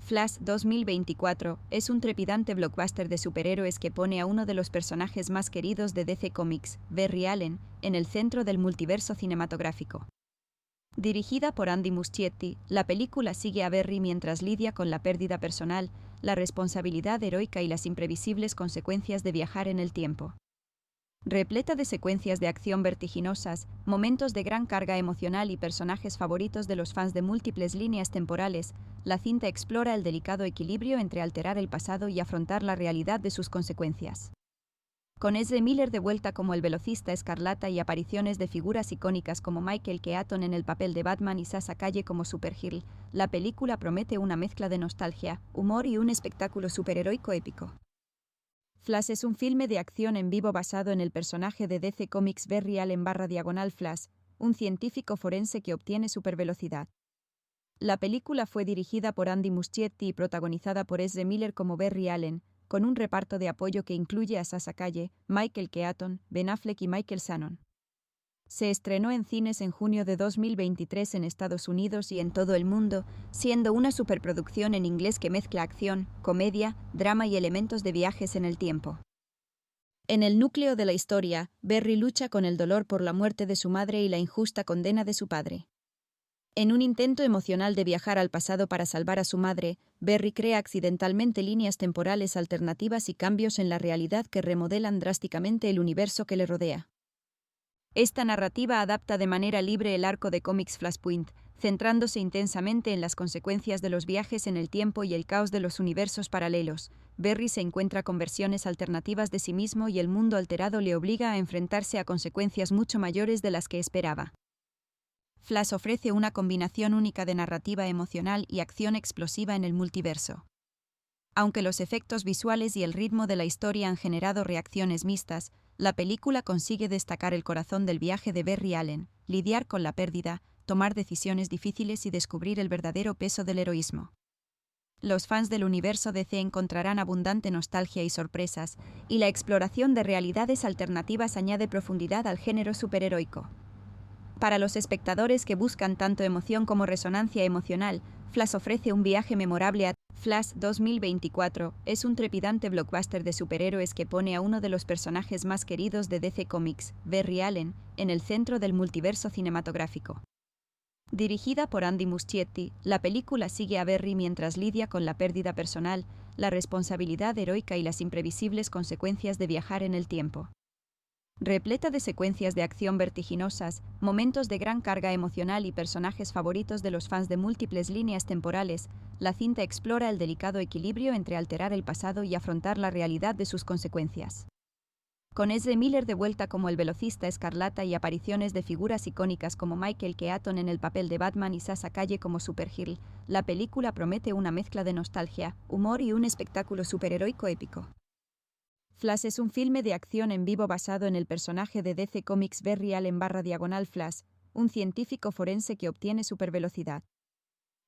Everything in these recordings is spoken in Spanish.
Flash 2024 es un trepidante blockbuster de superhéroes que pone a uno de los personajes más queridos de DC Comics, Barry Allen, en el centro del multiverso cinematográfico. Dirigida por Andy Muschietti, la película sigue a Barry mientras lidia con la pérdida personal, la responsabilidad heroica y las imprevisibles consecuencias de viajar en el tiempo. Repleta de secuencias de acción vertiginosas, momentos de gran carga emocional y personajes favoritos de los fans de múltiples líneas temporales, la cinta explora el delicado equilibrio entre alterar el pasado y afrontar la realidad de sus consecuencias. Con Ezra Miller de vuelta como el velocista escarlata y apariciones de figuras icónicas como Michael Keaton en el papel de Batman y Sasha Calle como Supergirl, la película promete una mezcla de nostalgia, humor y un espectáculo superheroico épico. Flash es un filme de acción en vivo basado en el personaje de DC Comics Barry Allen /Flash, un científico forense que obtiene supervelocidad. La película fue dirigida por Andy Muschietti y protagonizada por Ezra Miller como Barry Allen, con un reparto de apoyo que incluye a Sasha Calle, Michael Keaton, Ben Affleck y Michael Shannon. Se estrenó en cines en junio de 2023 en Estados Unidos y en todo el mundo, siendo una superproducción en inglés que mezcla acción, comedia, drama y elementos de viajes en el tiempo. En el núcleo de la historia, Barry lucha con el dolor por la muerte de su madre y la injusta condena de su padre. En un intento emocional de viajar al pasado para salvar a su madre, Barry crea accidentalmente líneas temporales alternativas y cambios en la realidad que remodelan drásticamente el universo que le rodea. Esta narrativa adapta de manera libre el arco de cómics Flashpoint, centrándose intensamente en las consecuencias de los viajes en el tiempo y el caos de los universos paralelos. Barry se encuentra con versiones alternativas de sí mismo y el mundo alterado le obliga a enfrentarse a consecuencias mucho mayores de las que esperaba. Flash ofrece una combinación única de narrativa emocional y acción explosiva en el multiverso. Aunque los efectos visuales y el ritmo de la historia han generado reacciones mixtas, la película consigue destacar el corazón del viaje de Barry Allen, lidiar con la pérdida, tomar decisiones difíciles y descubrir el verdadero peso del heroísmo. Los fans del universo DC encontrarán abundante nostalgia y sorpresas, y la exploración de realidades alternativas añade profundidad al género superheroico. Para los espectadores que buscan tanto emoción como resonancia emocional, Flash ofrece un viaje memorable a Flash 2024 es un trepidante blockbuster de superhéroes que pone a uno de los personajes más queridos de DC Comics, Barry Allen, en el centro del multiverso cinematográfico. Dirigida por Andy Muschietti, la película sigue a Barry mientras lidia con la pérdida personal, la responsabilidad heroica y las imprevisibles consecuencias de viajar en el tiempo. Repleta de secuencias de acción vertiginosas, momentos de gran carga emocional y personajes favoritos de los fans de múltiples líneas temporales, la cinta explora el delicado equilibrio entre alterar el pasado y afrontar la realidad de sus consecuencias. Con Ezra Miller de vuelta como el velocista escarlata y apariciones de figuras icónicas como Michael Keaton en el papel de Batman y Sasha Calle como Supergirl, la película promete una mezcla de nostalgia, humor y un espectáculo superheroico épico. Flash es un filme de acción en vivo basado en el personaje de DC Comics Barry Allen /Flash, un científico forense que obtiene supervelocidad.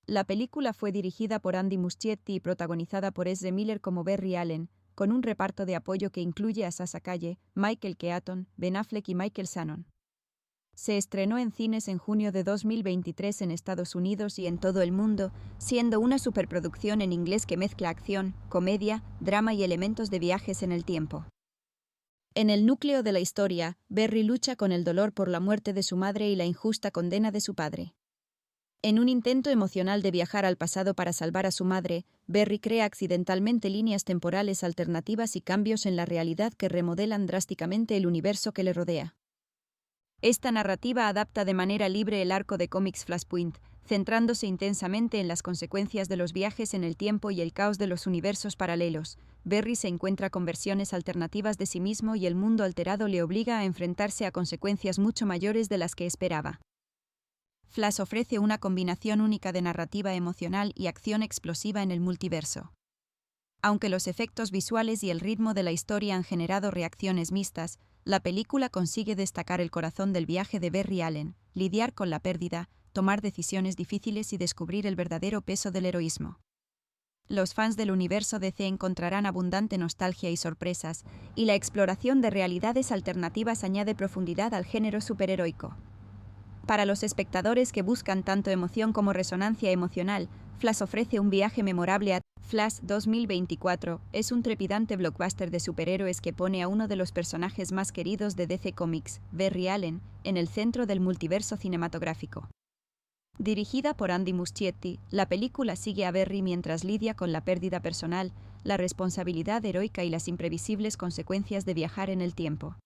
La película fue dirigida por Andy Muschietti y protagonizada por Ezra Miller como Barry Allen, con un reparto de apoyo que incluye a Sasha Calle, Michael Keaton, Ben Affleck y Michael Shannon. Se estrenó en cines en junio de 2023 en Estados Unidos y en todo el mundo, siendo una superproducción en inglés que mezcla acción, comedia, drama y elementos de viajes en el tiempo. En el núcleo de la historia, Barry lucha con el dolor por la muerte de su madre y la injusta condena de su padre. En un intento emocional de viajar al pasado para salvar a su madre, Barry crea accidentalmente líneas temporales alternativas y cambios en la realidad que remodelan drásticamente el universo que le rodea. Esta narrativa adapta de manera libre el arco de cómics Flashpoint, centrándose intensamente en las consecuencias de los viajes en el tiempo y el caos de los universos paralelos. Barry se encuentra con versiones alternativas de sí mismo y el mundo alterado le obliga a enfrentarse a consecuencias mucho mayores de las que esperaba. Flash ofrece una combinación única de narrativa emocional y acción explosiva en el multiverso. Aunque los efectos visuales y el ritmo de la historia han generado reacciones mixtas, la película consigue destacar el corazón del viaje de Barry Allen, lidiar con la pérdida, tomar decisiones difíciles y descubrir el verdadero peso del heroísmo. Los fans del universo DC encontrarán abundante nostalgia y sorpresas, y la exploración de realidades alternativas añade profundidad al género superheroico. Para los espectadores que buscan tanto emoción como resonancia emocional, Flash ofrece un viaje memorable a Flash 2024 es un trepidante blockbuster de superhéroes que pone a uno de los personajes más queridos de DC Comics, Barry Allen, en el centro del multiverso cinematográfico. Dirigida por Andy Muschietti, la película sigue a Barry mientras lidia con la pérdida personal, la responsabilidad heroica y las imprevisibles consecuencias de viajar en el tiempo.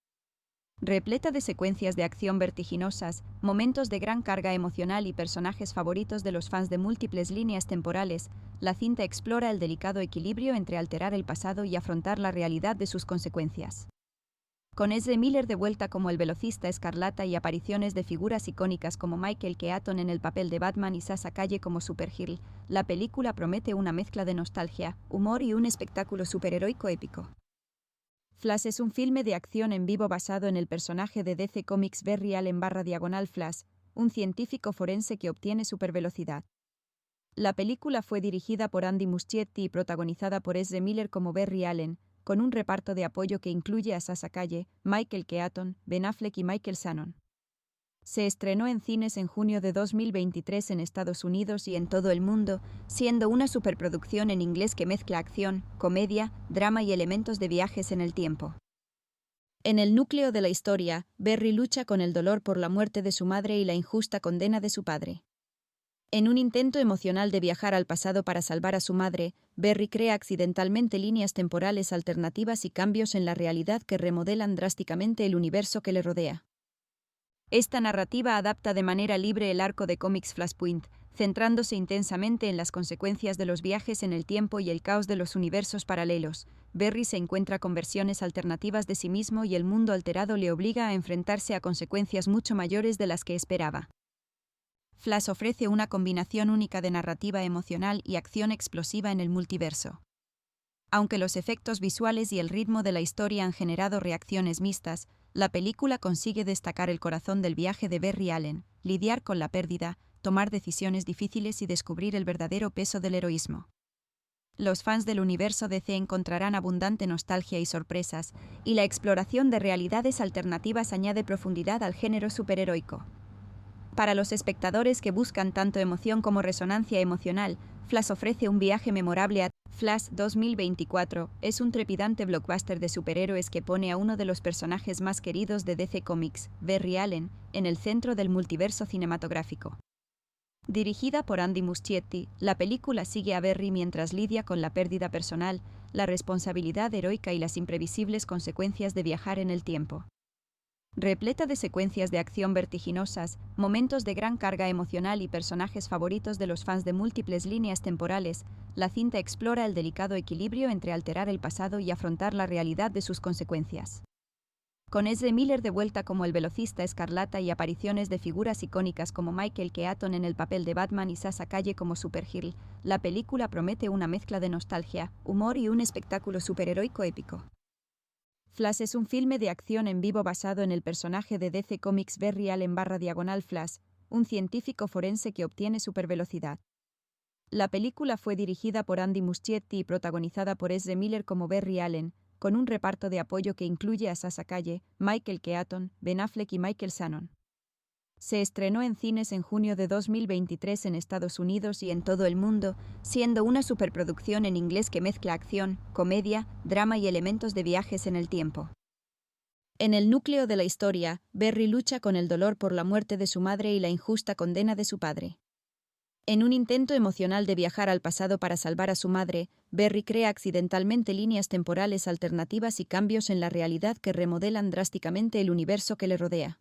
Repleta de secuencias de acción vertiginosas, momentos de gran carga emocional y personajes favoritos de los fans de múltiples líneas temporales, la cinta explora el delicado equilibrio entre alterar el pasado y afrontar la realidad de sus consecuencias. Con Ezra Miller de vuelta como el velocista escarlata y apariciones de figuras icónicas como Michael Keaton en el papel de Batman y Sasha Calle como Supergirl, la película promete una mezcla de nostalgia, humor y un espectáculo superheroico épico. Flash es un filme de acción en vivo basado en el personaje de DC Comics Barry Allen /Flash, un científico forense que obtiene supervelocidad. La película fue dirigida por Andy Muschietti y protagonizada por Ezra Miller como Barry Allen, con un reparto de apoyo que incluye a Sasha Calle, Michael Keaton, Ben Affleck y Michael Shannon. Se estrenó en cines en junio de 2023 en Estados Unidos y en todo el mundo, siendo una superproducción en inglés que mezcla acción, comedia, drama y elementos de viajes en el tiempo. En el núcleo de la historia, Barry lucha con el dolor por la muerte de su madre y la injusta condena de su padre. En un intento emocional de viajar al pasado para salvar a su madre, Barry crea accidentalmente líneas temporales alternativas y cambios en la realidad que remodelan drásticamente el universo que le rodea. Esta narrativa adapta de manera libre el arco de cómics Flashpoint, centrándose intensamente en las consecuencias de los viajes en el tiempo y el caos de los universos paralelos. Barry se encuentra con versiones alternativas de sí mismo y el mundo alterado le obliga a enfrentarse a consecuencias mucho mayores de las que esperaba. Flash ofrece una combinación única de narrativa emocional y acción explosiva en el multiverso. Aunque los efectos visuales y el ritmo de la historia han generado reacciones mixtas, la película consigue destacar el corazón del viaje de Barry Allen, lidiar con la pérdida, tomar decisiones difíciles y descubrir el verdadero peso del heroísmo. Los fans del universo DC encontrarán abundante nostalgia y sorpresas, y la exploración de realidades alternativas añade profundidad al género superheroico. Para los espectadores que buscan tanto emoción como resonancia emocional, Flash ofrece un viaje memorable a Flash 2024 es un trepidante blockbuster de superhéroes que pone a uno de los personajes más queridos de DC Comics, Barry Allen, en el centro del multiverso cinematográfico. Dirigida por Andy Muschietti, la película sigue a Barry mientras lidia con la pérdida personal, la responsabilidad heroica y las imprevisibles consecuencias de viajar en el tiempo. Repleta de secuencias de acción vertiginosas, momentos de gran carga emocional y personajes favoritos de los fans de múltiples líneas temporales, la cinta explora el delicado equilibrio entre alterar el pasado y afrontar la realidad de sus consecuencias. Con Ezra Miller de vuelta como el velocista escarlata y apariciones de figuras icónicas como Michael Keaton en el papel de Batman y Sasha Calle como Supergirl, la película promete una mezcla de nostalgia, humor y un espectáculo superheroico épico. Flash es un filme de acción en vivo basado en el personaje de DC Comics Barry Allen /Flash, un científico forense que obtiene supervelocidad. La película fue dirigida por Andy Muschietti y protagonizada por Ezra Miller como Barry Allen, con un reparto de apoyo que incluye a Sasha Calle, Michael Keaton, Ben Affleck y Michael Shannon. Se estrenó en cines en junio de 2023 en Estados Unidos y en todo el mundo, siendo una superproducción en inglés que mezcla acción, comedia, drama y elementos de viajes en el tiempo. En el núcleo de la historia, Barry lucha con el dolor por la muerte de su madre y la injusta condena de su padre. En un intento emocional de viajar al pasado para salvar a su madre, Barry crea accidentalmente líneas temporales alternativas y cambios en la realidad que remodelan drásticamente el universo que le rodea.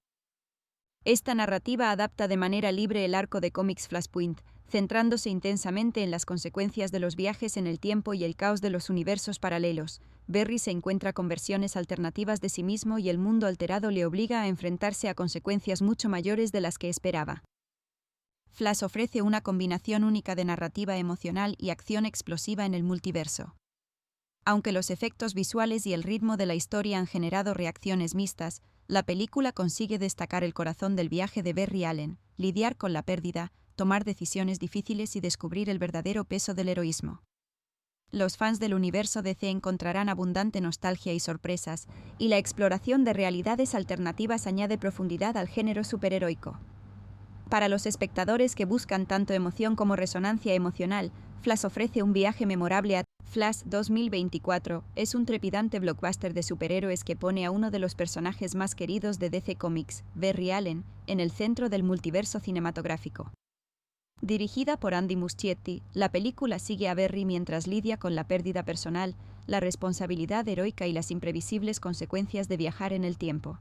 Esta narrativa adapta de manera libre el arco de cómics Flashpoint, centrándose intensamente en las consecuencias de los viajes en el tiempo y el caos de los universos paralelos. Barry se encuentra con versiones alternativas de sí mismo y el mundo alterado le obliga a enfrentarse a consecuencias mucho mayores de las que esperaba. Flash ofrece una combinación única de narrativa emocional y acción explosiva en el multiverso. Aunque los efectos visuales y el ritmo de la historia han generado reacciones mixtas, la película consigue destacar el corazón del viaje de Barry Allen, lidiar con la pérdida, tomar decisiones difíciles y descubrir el verdadero peso del heroísmo. Los fans del universo DC encontrarán abundante nostalgia y sorpresas, y la exploración de realidades alternativas añade profundidad al género superheroico. Para los espectadores que buscan tanto emoción como resonancia emocional, Flash ofrece un viaje memorable a Flash 2024 es un trepidante blockbuster de superhéroes que pone a uno de los personajes más queridos de DC Comics, Barry Allen, en el centro del multiverso cinematográfico. Dirigida por Andy Muschietti, la película sigue a Barry mientras lidia con la pérdida personal, la responsabilidad heroica y las imprevisibles consecuencias de viajar en el tiempo.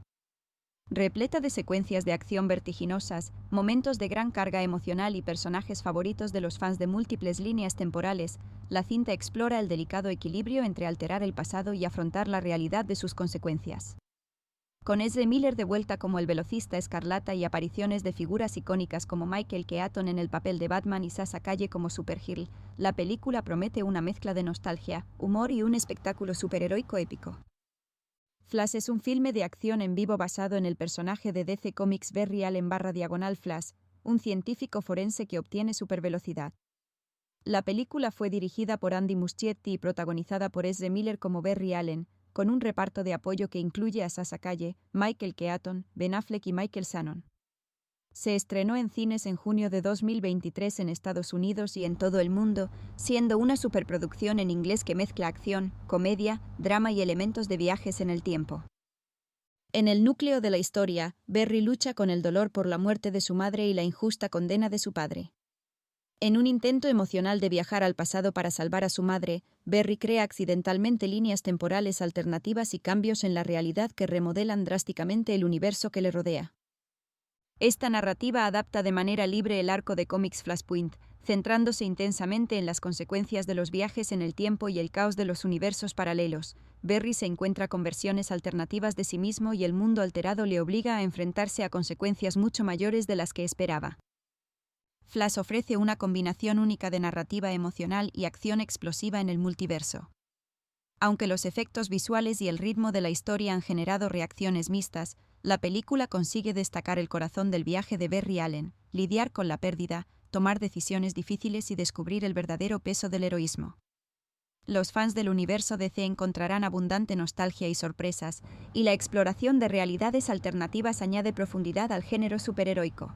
Repleta de secuencias de acción vertiginosas, momentos de gran carga emocional y personajes favoritos de los fans de múltiples líneas temporales, la cinta explora el delicado equilibrio entre alterar el pasado y afrontar la realidad de sus consecuencias. Con Ezra Miller de vuelta como el velocista escarlata y apariciones de figuras icónicas como Michael Keaton en el papel de Batman y Sasha Calle como Supergirl, la película promete una mezcla de nostalgia, humor y un espectáculo superheroico épico. Flash es un filme de acción en vivo basado en el personaje de DC Comics Barry Allen /Flash, un científico forense que obtiene supervelocidad. La película fue dirigida por Andy Muschietti y protagonizada por Ezra Miller como Barry Allen, con un reparto de apoyo que incluye a Sasha Calle, Michael Keaton, Ben Affleck y Michael Shannon. Se estrenó en cines en junio de 2023 en Estados Unidos y en todo el mundo, siendo una superproducción en inglés que mezcla acción, comedia, drama y elementos de viajes en el tiempo. En el núcleo de la historia, Barry lucha con el dolor por la muerte de su madre y la injusta condena de su padre. En un intento emocional de viajar al pasado para salvar a su madre, Barry crea accidentalmente líneas temporales alternativas y cambios en la realidad que remodelan drásticamente el universo que le rodea. Esta narrativa adapta de manera libre el arco de cómics Flashpoint, centrándose intensamente en las consecuencias de los viajes en el tiempo y el caos de los universos paralelos. Barry se encuentra con versiones alternativas de sí mismo y el mundo alterado le obliga a enfrentarse a consecuencias mucho mayores de las que esperaba. Flash ofrece una combinación única de narrativa emocional y acción explosiva en el multiverso. Aunque los efectos visuales y el ritmo de la historia han generado reacciones mixtas, la película consigue destacar el corazón del viaje de Barry Allen, lidiar con la pérdida, tomar decisiones difíciles y descubrir el verdadero peso del heroísmo. Los fans del universo DC encontrarán abundante nostalgia y sorpresas, y la exploración de realidades alternativas añade profundidad al género superheroico.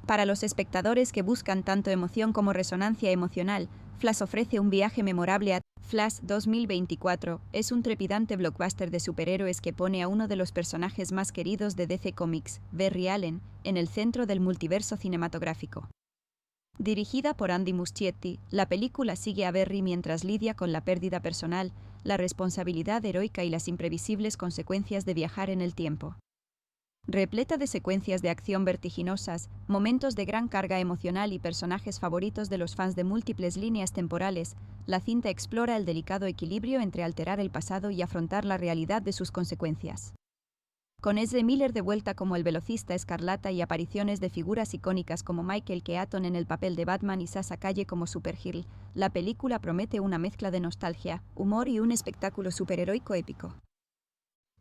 Para los espectadores que buscan tanto emoción como resonancia emocional, Flash ofrece un viaje memorable a Flash 2024 es un trepidante blockbuster de superhéroes que pone a uno de los personajes más queridos de DC Comics, Barry Allen, en el centro del multiverso cinematográfico. Dirigida por Andy Muschietti, la película sigue a Barry mientras lidia con la pérdida personal, la responsabilidad heroica y las imprevisibles consecuencias de viajar en el tiempo. Repleta de secuencias de acción vertiginosas, momentos de gran carga emocional y personajes favoritos de los fans de múltiples líneas temporales, la cinta explora el delicado equilibrio entre alterar el pasado y afrontar la realidad de sus consecuencias. Con Ezra Miller de vuelta como el velocista escarlata y apariciones de figuras icónicas como Michael Keaton en el papel de Batman y Sasha Calle como Supergirl, la película promete una mezcla de nostalgia, humor y un espectáculo superheroico épico.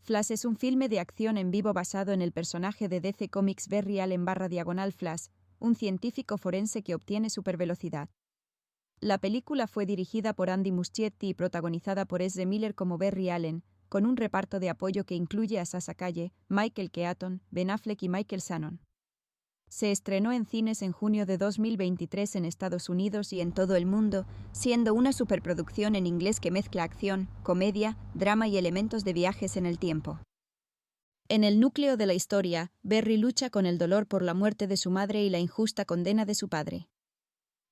Flash es un filme de acción en vivo basado en el personaje de DC Comics Barry Allen /Flash, un científico forense que obtiene supervelocidad. La película fue dirigida por Andy Muschietti y protagonizada por Ezra Miller como Barry Allen, con un reparto de apoyo que incluye a Sasha Calle, Michael Keaton, Ben Affleck y Michael Shannon. Se estrenó en cines en junio de 2023 en Estados Unidos y en todo el mundo, siendo una superproducción en inglés que mezcla acción, comedia, drama y elementos de viajes en el tiempo. En el núcleo de la historia, Barry lucha con el dolor por la muerte de su madre y la injusta condena de su padre.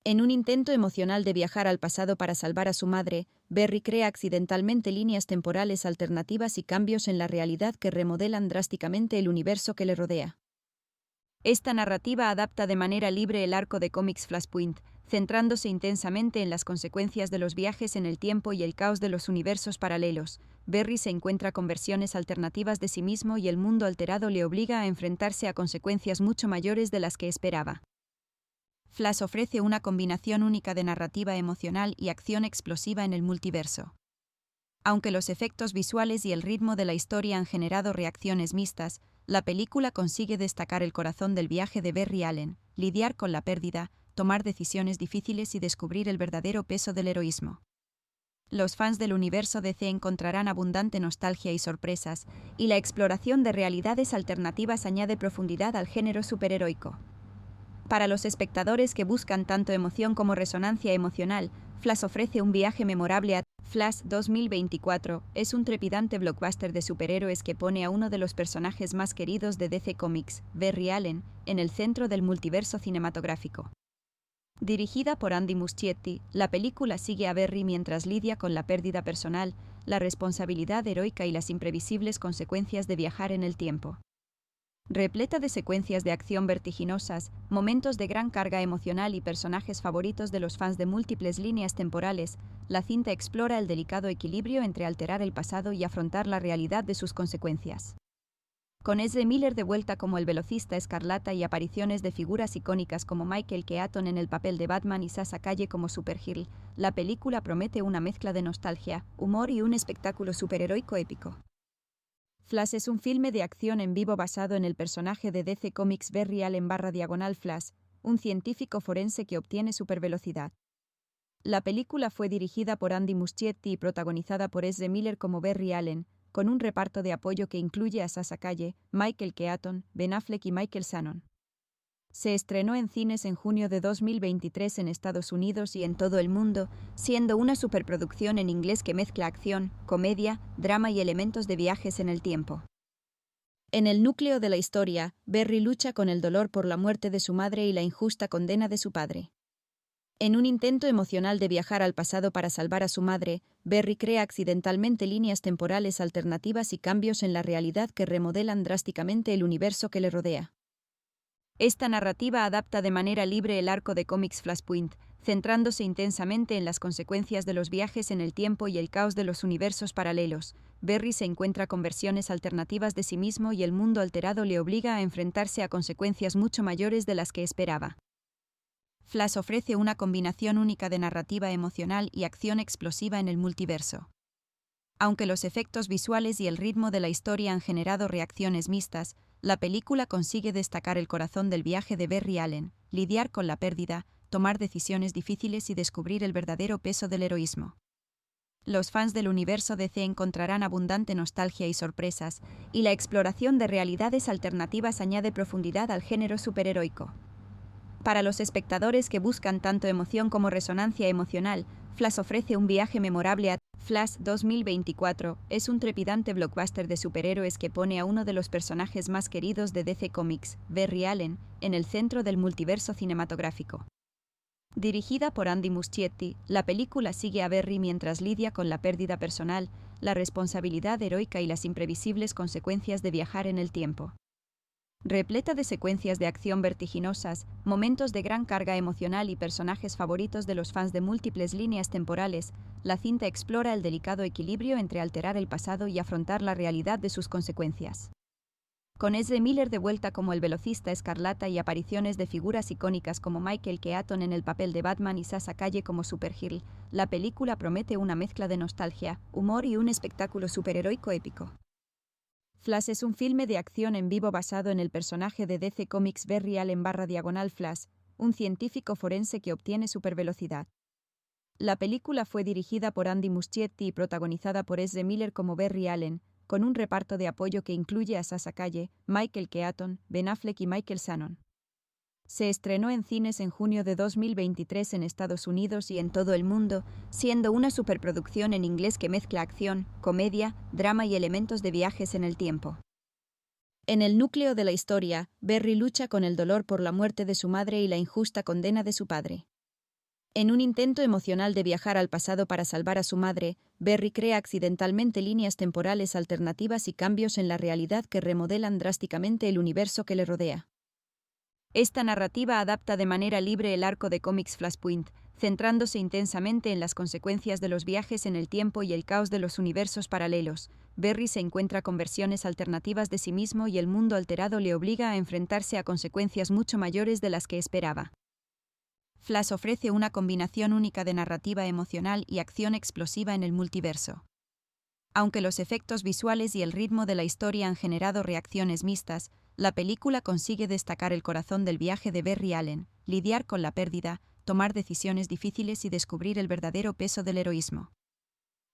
En un intento emocional de viajar al pasado para salvar a su madre, Barry crea accidentalmente líneas temporales alternativas y cambios en la realidad que remodelan drásticamente el universo que le rodea. Esta narrativa adapta de manera libre el arco de cómics Flashpoint, centrándose intensamente en las consecuencias de los viajes en el tiempo y el caos de los universos paralelos. Barry se encuentra con versiones alternativas de sí mismo y el mundo alterado le obliga a enfrentarse a consecuencias mucho mayores de las que esperaba. Flash ofrece una combinación única de narrativa emocional y acción explosiva en el multiverso. Aunque los efectos visuales y el ritmo de la historia han generado reacciones mixtas, la película consigue destacar el corazón del viaje de Barry Allen, lidiar con la pérdida, tomar decisiones difíciles y descubrir el verdadero peso del heroísmo. Los fans del universo DC encontrarán abundante nostalgia y sorpresas, y la exploración de realidades alternativas añade profundidad al género superheroico. Para los espectadores que buscan tanto emoción como resonancia emocional, Flash ofrece un viaje memorable a Flash 2024 es un trepidante blockbuster de superhéroes que pone a uno de los personajes más queridos de DC Comics, Barry Allen, en el centro del multiverso cinematográfico. Dirigida por Andy Muschietti, la película sigue a Barry mientras lidia con la pérdida personal, la responsabilidad heroica y las imprevisibles consecuencias de viajar en el tiempo. Repleta de secuencias de acción vertiginosas, momentos de gran carga emocional y personajes favoritos de los fans de múltiples líneas temporales, la cinta explora el delicado equilibrio entre alterar el pasado y afrontar la realidad de sus consecuencias. Con Ezra Miller de vuelta como el velocista escarlata y apariciones de figuras icónicas como Michael Keaton en el papel de Batman y Sasha Calle como Supergirl, la película promete una mezcla de nostalgia, humor y un espectáculo superheroico épico. Flash es un filme de acción en vivo basado en el personaje de DC Comics Barry Allen /Flash, un científico forense que obtiene supervelocidad. La película fue dirigida por Andy Muschietti y protagonizada por Ezra Miller como Barry Allen, con un reparto de apoyo que incluye a Sasha Calle, Michael Keaton, Ben Affleck y Michael Shannon. Se estrenó en cines en junio de 2023 en Estados Unidos y en todo el mundo, siendo una superproducción en inglés que mezcla acción, comedia, drama y elementos de viajes en el tiempo. En el núcleo de la historia, Barry lucha con el dolor por la muerte de su madre y la injusta condena de su padre. En un intento emocional de viajar al pasado para salvar a su madre, Barry crea accidentalmente líneas temporales alternativas y cambios en la realidad que remodelan drásticamente el universo que le rodea. Esta narrativa adapta de manera libre el arco de cómics Flashpoint, centrándose intensamente en las consecuencias de los viajes en el tiempo y el caos de los universos paralelos. Barry se encuentra con versiones alternativas de sí mismo y el mundo alterado le obliga a enfrentarse a consecuencias mucho mayores de las que esperaba. Flash ofrece una combinación única de narrativa emocional y acción explosiva en el multiverso. Aunque los efectos visuales y el ritmo de la historia han generado reacciones mixtas, la película consigue destacar el corazón del viaje de Barry Allen, lidiar con la pérdida, tomar decisiones difíciles y descubrir el verdadero peso del heroísmo. Los fans del universo DC encontrarán abundante nostalgia y sorpresas, y la exploración de realidades alternativas añade profundidad al género superheroico. Para los espectadores que buscan tanto emoción como resonancia emocional, Flash ofrece un viaje memorable a Flash 2024 es un trepidante blockbuster de superhéroes que pone a uno de los personajes más queridos de DC Comics, Barry Allen, en el centro del multiverso cinematográfico. Dirigida por Andy Muschietti, la película sigue a Barry mientras lidia con la pérdida personal, la responsabilidad heroica y las imprevisibles consecuencias de viajar en el tiempo. Repleta de secuencias de acción vertiginosas, momentos de gran carga emocional y personajes favoritos de los fans de múltiples líneas temporales, la cinta explora el delicado equilibrio entre alterar el pasado y afrontar la realidad de sus consecuencias. Con Ezra Miller de vuelta como el velocista escarlata y apariciones de figuras icónicas como Michael Keaton en el papel de Batman y Sasha Calle como Supergirl, la película promete una mezcla de nostalgia, humor y un espectáculo superheroico épico. Flash es un filme de acción en vivo basado en el personaje de DC Comics Barry Allen /Flash, un científico forense que obtiene supervelocidad. La película fue dirigida por Andy Muschietti y protagonizada por Ezra Miller como Barry Allen, con un reparto de apoyo que incluye a Sasha Calle, Michael Keaton, Ben Affleck y Michael Shannon. Se estrenó en cines en junio de 2023 en Estados Unidos y en todo el mundo, siendo una superproducción en inglés que mezcla acción, comedia, drama y elementos de viajes en el tiempo. En el núcleo de la historia, Barry lucha con el dolor por la muerte de su madre y la injusta condena de su padre. En un intento emocional de viajar al pasado para salvar a su madre, Barry crea accidentalmente líneas temporales alternativas y cambios en la realidad que remodelan drásticamente el universo que le rodea. Esta narrativa adapta de manera libre el arco de cómics Flashpoint, centrándose intensamente en las consecuencias de los viajes en el tiempo y el caos de los universos paralelos. Barry se encuentra con versiones alternativas de sí mismo y el mundo alterado le obliga a enfrentarse a consecuencias mucho mayores de las que esperaba. Flash ofrece una combinación única de narrativa emocional y acción explosiva en el multiverso. Aunque los efectos visuales y el ritmo de la historia han generado reacciones mixtas, la película consigue destacar el corazón del viaje de Barry Allen, lidiar con la pérdida, tomar decisiones difíciles y descubrir el verdadero peso del heroísmo.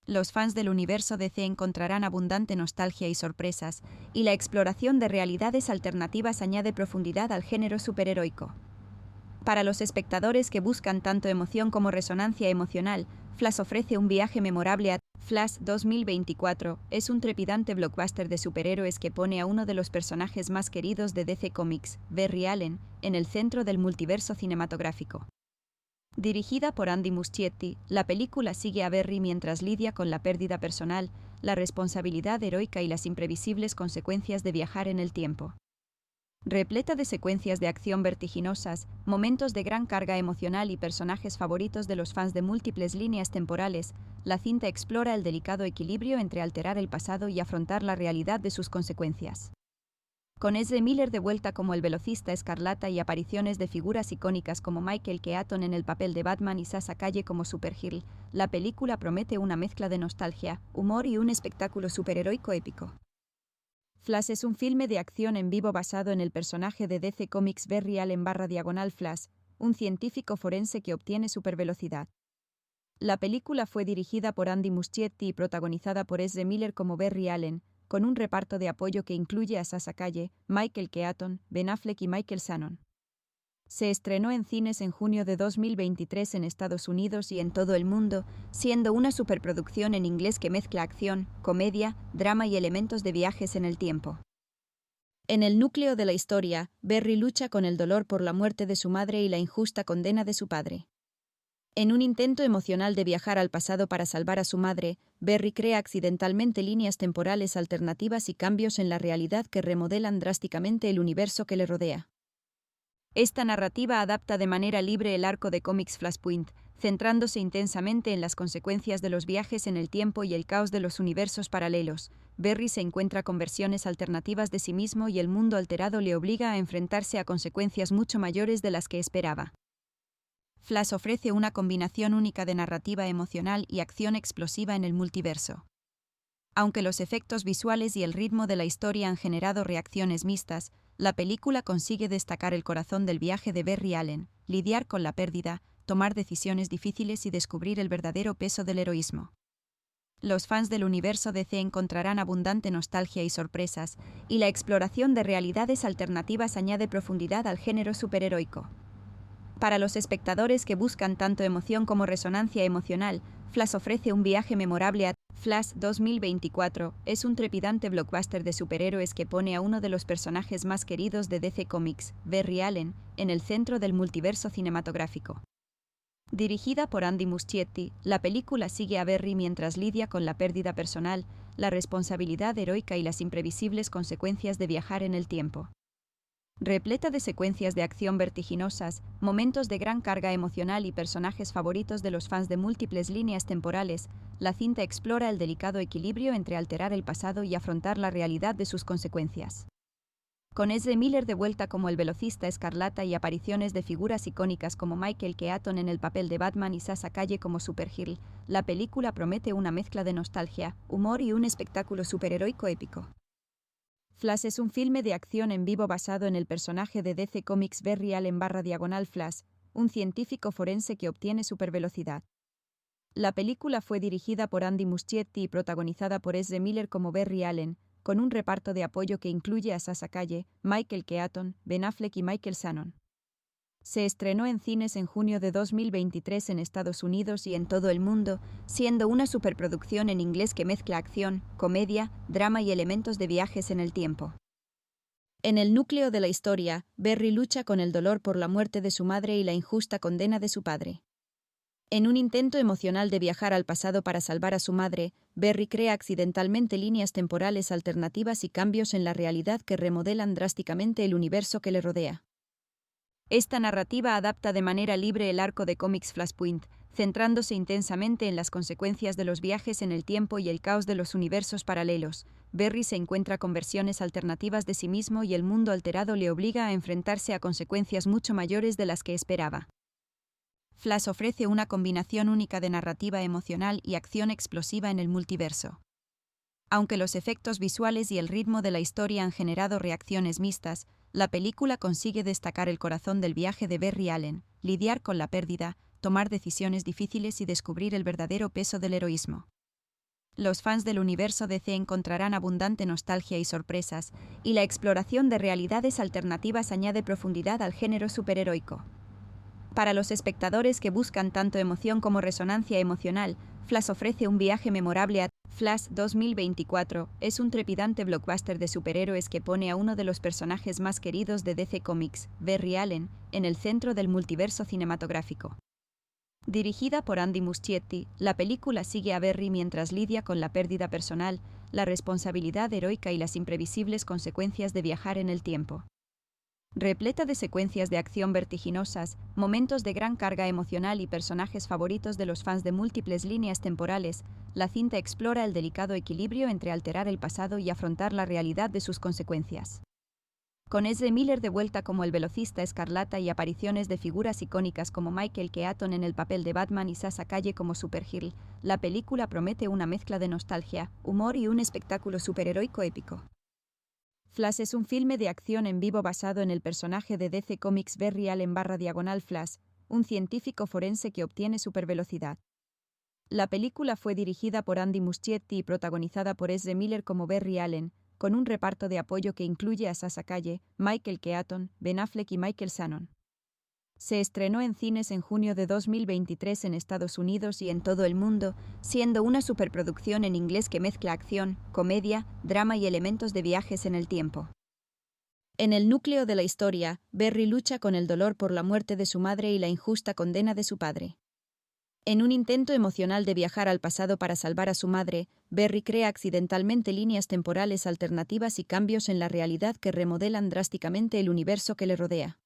Los fans del universo DC encontrarán abundante nostalgia y sorpresas, y la exploración de realidades alternativas añade profundidad al género superheroico. Para los espectadores que buscan tanto emoción como resonancia emocional, Flash ofrece un viaje memorable a Flash 2024 es un trepidante blockbuster de superhéroes que pone a uno de los personajes más queridos de DC Comics, Barry Allen, en el centro del multiverso cinematográfico. Dirigida por Andy Muschietti, la película sigue a Barry mientras lidia con la pérdida personal, la responsabilidad heroica y las imprevisibles consecuencias de viajar en el tiempo. Repleta de secuencias de acción vertiginosas, momentos de gran carga emocional y personajes favoritos de los fans de múltiples líneas temporales, la cinta explora el delicado equilibrio entre alterar el pasado y afrontar la realidad de sus consecuencias. Con Ezra Miller de vuelta como el velocista escarlata y apariciones de figuras icónicas como Michael Keaton en el papel de Batman y Sasha Calle como Supergirl, la película promete una mezcla de nostalgia, humor y un espectáculo superheroico épico. Flash es un filme de acción en vivo basado en el personaje de DC Comics Barry Allen /Flash, un científico forense que obtiene supervelocidad. La película fue dirigida por Andy Muschietti y protagonizada por Ezra Miller como Barry Allen, con un reparto de apoyo que incluye a Sasha Calle, Michael Keaton, Ben Affleck y Michael Shannon. Se estrenó en cines en junio de 2023 en Estados Unidos y en todo el mundo, siendo una superproducción en inglés que mezcla acción, comedia, drama y elementos de viajes en el tiempo. En el núcleo de la historia, Barry lucha con el dolor por la muerte de su madre y la injusta condena de su padre. En un intento emocional de viajar al pasado para salvar a su madre, Barry crea accidentalmente líneas temporales alternativas y cambios en la realidad que remodelan drásticamente el universo que le rodea. Esta narrativa adapta de manera libre el arco de cómics Flashpoint, centrándose intensamente en las consecuencias de los viajes en el tiempo y el caos de los universos paralelos. Barry se encuentra con versiones alternativas de sí mismo y el mundo alterado le obliga a enfrentarse a consecuencias mucho mayores de las que esperaba. Flash ofrece una combinación única de narrativa emocional y acción explosiva en el multiverso. Aunque los efectos visuales y el ritmo de la historia han generado reacciones mixtas, la película consigue destacar el corazón del viaje de Barry Allen, lidiar con la pérdida, tomar decisiones difíciles y descubrir el verdadero peso del heroísmo. Los fans del universo DC encontrarán abundante nostalgia y sorpresas, y la exploración de realidades alternativas añade profundidad al género superheroico. Para los espectadores que buscan tanto emoción como resonancia emocional, Flash ofrece un viaje memorable a Flash 2024 es un trepidante blockbuster de superhéroes que pone a uno de los personajes más queridos de DC Comics, Barry Allen, en el centro del multiverso cinematográfico. Dirigida por Andy Muschietti, la película sigue a Barry mientras lidia con la pérdida personal, la responsabilidad heroica y las imprevisibles consecuencias de viajar en el tiempo. Repleta de secuencias de acción vertiginosas, momentos de gran carga emocional y personajes favoritos de los fans de múltiples líneas temporales, la cinta explora el delicado equilibrio entre alterar el pasado y afrontar la realidad de sus consecuencias. Con Ezra Miller de vuelta como el velocista escarlata y apariciones de figuras icónicas como Michael Keaton en el papel de Batman y Sasha Calle como Supergirl, la película promete una mezcla de nostalgia, humor y un espectáculo superheroico épico. Flash es un filme de acción en vivo basado en el personaje de DC Comics Barry Allen /Flash, un científico forense que obtiene supervelocidad. La película fue dirigida por Andy Muschietti y protagonizada por Ezra Miller como Barry Allen, con un reparto de apoyo que incluye a Sasha Calle, Michael Keaton, Ben Affleck y Michael Shannon. Se estrenó en cines en junio de 2023 en Estados Unidos y en todo el mundo, siendo una superproducción en inglés que mezcla acción, comedia, drama y elementos de viajes en el tiempo. En el núcleo de la historia, Barry lucha con el dolor por la muerte de su madre y la injusta condena de su padre. En un intento emocional de viajar al pasado para salvar a su madre, Barry crea accidentalmente líneas temporales alternativas y cambios en la realidad que remodelan drásticamente el universo que le rodea. Esta narrativa adapta de manera libre el arco de cómics Flashpoint, centrándose intensamente en las consecuencias de los viajes en el tiempo y el caos de los universos paralelos. Barry se encuentra con versiones alternativas de sí mismo y el mundo alterado le obliga a enfrentarse a consecuencias mucho mayores de las que esperaba. Flash ofrece una combinación única de narrativa emocional y acción explosiva en el multiverso. Aunque los efectos visuales y el ritmo de la historia han generado reacciones mixtas, la película consigue destacar el corazón del viaje de Barry Allen, lidiar con la pérdida, tomar decisiones difíciles y descubrir el verdadero peso del heroísmo. Los fans del universo DC encontrarán abundante nostalgia y sorpresas, y la exploración de realidades alternativas añade profundidad al género superheroico. Para los espectadores que buscan tanto emoción como resonancia emocional, Flash ofrece un viaje memorable a Flash 2024 es un trepidante blockbuster de superhéroes que pone a uno de los personajes más queridos de DC Comics, Barry Allen, en el centro del multiverso cinematográfico. Dirigida por Andy Muschietti, la película sigue a Barry mientras lidia con la pérdida personal, la responsabilidad heroica y las imprevisibles consecuencias de viajar en el tiempo. Repleta de secuencias de acción vertiginosas, momentos de gran carga emocional y personajes favoritos de los fans de múltiples líneas temporales, la cinta explora el delicado equilibrio entre alterar el pasado y afrontar la realidad de sus consecuencias. Con Ezra Miller de vuelta como el velocista escarlata y apariciones de figuras icónicas como Michael Keaton en el papel de Batman y Sasha Calle como Supergirl, la película promete una mezcla de nostalgia, humor y un espectáculo superheroico épico. Flash es un filme de acción en vivo basado en el personaje de DC Comics Barry Allen /Flash, un científico forense que obtiene supervelocidad. La película fue dirigida por Andy Muschietti y protagonizada por Ezra Miller como Barry Allen, con un reparto de apoyo que incluye a Sasha Calle, Michael Keaton, Ben Affleck y Michael Shannon. Se estrenó en cines en junio de 2023 en Estados Unidos y en todo el mundo, siendo una superproducción en inglés que mezcla acción, comedia, drama y elementos de viajes en el tiempo. En el núcleo de la historia, Barry lucha con el dolor por la muerte de su madre y la injusta condena de su padre. En un intento emocional de viajar al pasado para salvar a su madre, Barry crea accidentalmente líneas temporales alternativas y cambios en la realidad que remodelan drásticamente el universo que le rodea.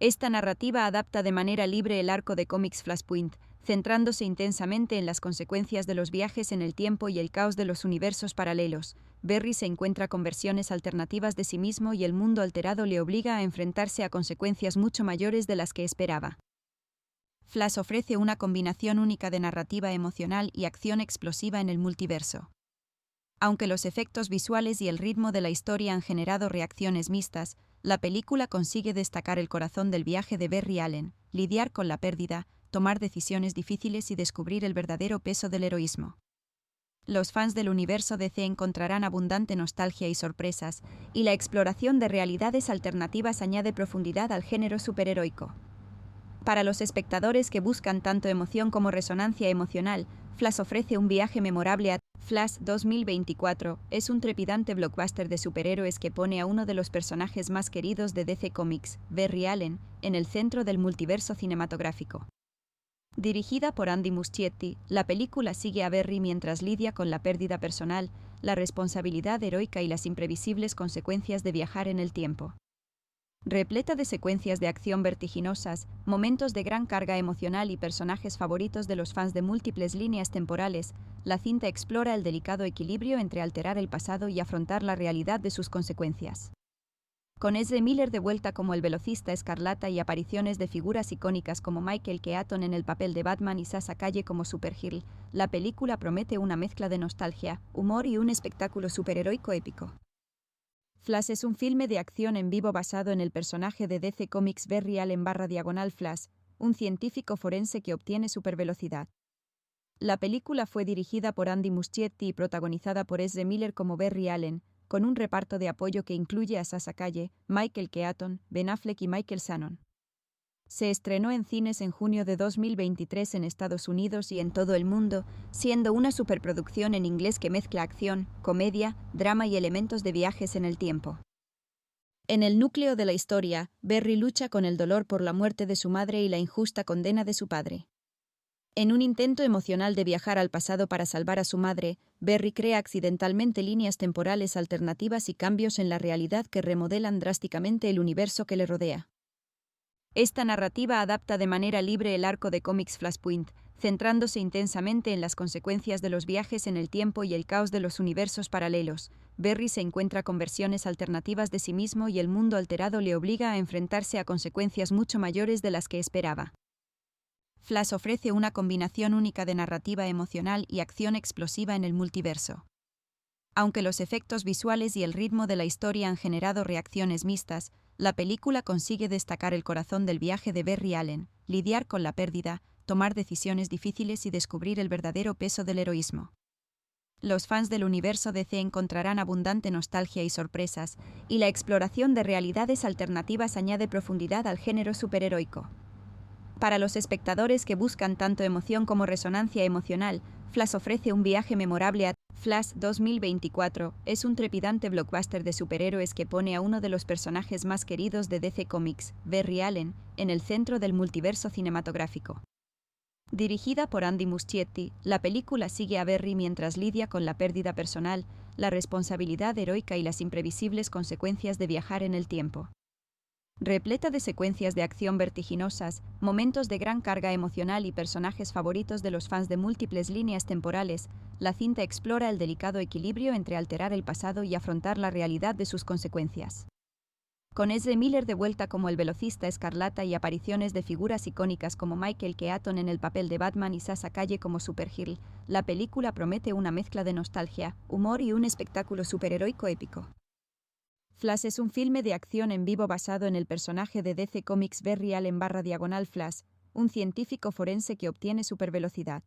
Esta narrativa adapta de manera libre el arco de cómics Flashpoint, centrándose intensamente en las consecuencias de los viajes en el tiempo y el caos de los universos paralelos. Barry se encuentra con versiones alternativas de sí mismo y el mundo alterado le obliga a enfrentarse a consecuencias mucho mayores de las que esperaba. Flash ofrece una combinación única de narrativa emocional y acción explosiva en el multiverso. Aunque los efectos visuales y el ritmo de la historia han generado reacciones mixtas, la película consigue destacar el corazón del viaje de Barry Allen, lidiar con la pérdida, tomar decisiones difíciles y descubrir el verdadero peso del heroísmo. Los fans del universo DC encontrarán abundante nostalgia y sorpresas, y la exploración de realidades alternativas añade profundidad al género superheroico. Para los espectadores que buscan tanto emoción como resonancia emocional, Flash ofrece un viaje memorable a Flash 2024 es un trepidante blockbuster de superhéroes que pone a uno de los personajes más queridos de DC Comics, Barry Allen, en el centro del multiverso cinematográfico. Dirigida por Andy Muschietti, la película sigue a Barry mientras lidia con la pérdida personal, la responsabilidad heroica y las imprevisibles consecuencias de viajar en el tiempo. Repleta de secuencias de acción vertiginosas, momentos de gran carga emocional y personajes favoritos de los fans de múltiples líneas temporales, la cinta explora el delicado equilibrio entre alterar el pasado y afrontar la realidad de sus consecuencias. Con Ezra Miller de vuelta como el velocista escarlata y apariciones de figuras icónicas como Michael Keaton en el papel de Batman y Sasha Calle como Supergirl, la película promete una mezcla de nostalgia, humor y un espectáculo superheroico épico. Flash es un filme de acción en vivo basado en el personaje de DC Comics Barry Allen /Flash, un científico forense que obtiene supervelocidad. La película fue dirigida por Andy Muschietti y protagonizada por Ezra Miller como Barry Allen, con un reparto de apoyo que incluye a Sasha Calle, Michael Keaton, Ben Affleck y Michael Shannon. Se estrenó en cines en junio de 2023 en Estados Unidos y en todo el mundo, siendo una superproducción en inglés que mezcla acción, comedia, drama y elementos de viajes en el tiempo. En el núcleo de la historia, Barry lucha con el dolor por la muerte de su madre y la injusta condena de su padre. En un intento emocional de viajar al pasado para salvar a su madre, Barry crea accidentalmente líneas temporales alternativas y cambios en la realidad que remodelan drásticamente el universo que le rodea. Esta narrativa adapta de manera libre el arco de cómics Flashpoint, centrándose intensamente en las consecuencias de los viajes en el tiempo y el caos de los universos paralelos. Barry se encuentra con versiones alternativas de sí mismo y el mundo alterado le obliga a enfrentarse a consecuencias mucho mayores de las que esperaba. Flash ofrece una combinación única de narrativa emocional y acción explosiva en el multiverso. Aunque los efectos visuales y el ritmo de la historia han generado reacciones mixtas, la película consigue destacar el corazón del viaje de Barry Allen, lidiar con la pérdida, tomar decisiones difíciles y descubrir el verdadero peso del heroísmo. Los fans del universo DC encontrarán abundante nostalgia y sorpresas, y la exploración de realidades alternativas añade profundidad al género superheroico. Para los espectadores que buscan tanto emoción como resonancia emocional, Flash ofrece un viaje memorable a Flash 2024 es un trepidante blockbuster de superhéroes que pone a uno de los personajes más queridos de DC Comics, Barry Allen, en el centro del multiverso cinematográfico. Dirigida por Andy Muschietti, la película sigue a Barry mientras lidia con la pérdida personal, la responsabilidad heroica y las imprevisibles consecuencias de viajar en el tiempo. Repleta de secuencias de acción vertiginosas, momentos de gran carga emocional y personajes favoritos de los fans de múltiples líneas temporales, la cinta explora el delicado equilibrio entre alterar el pasado y afrontar la realidad de sus consecuencias. Con Ezra Miller de vuelta como el velocista escarlata y apariciones de figuras icónicas como Michael Keaton en el papel de Batman y Sasha Calle como Supergirl, la película promete una mezcla de nostalgia, humor y un espectáculo superheroico épico. Flash es un filme de acción en vivo basado en el personaje de DC Comics Barry Allen /Flash, un científico forense que obtiene supervelocidad.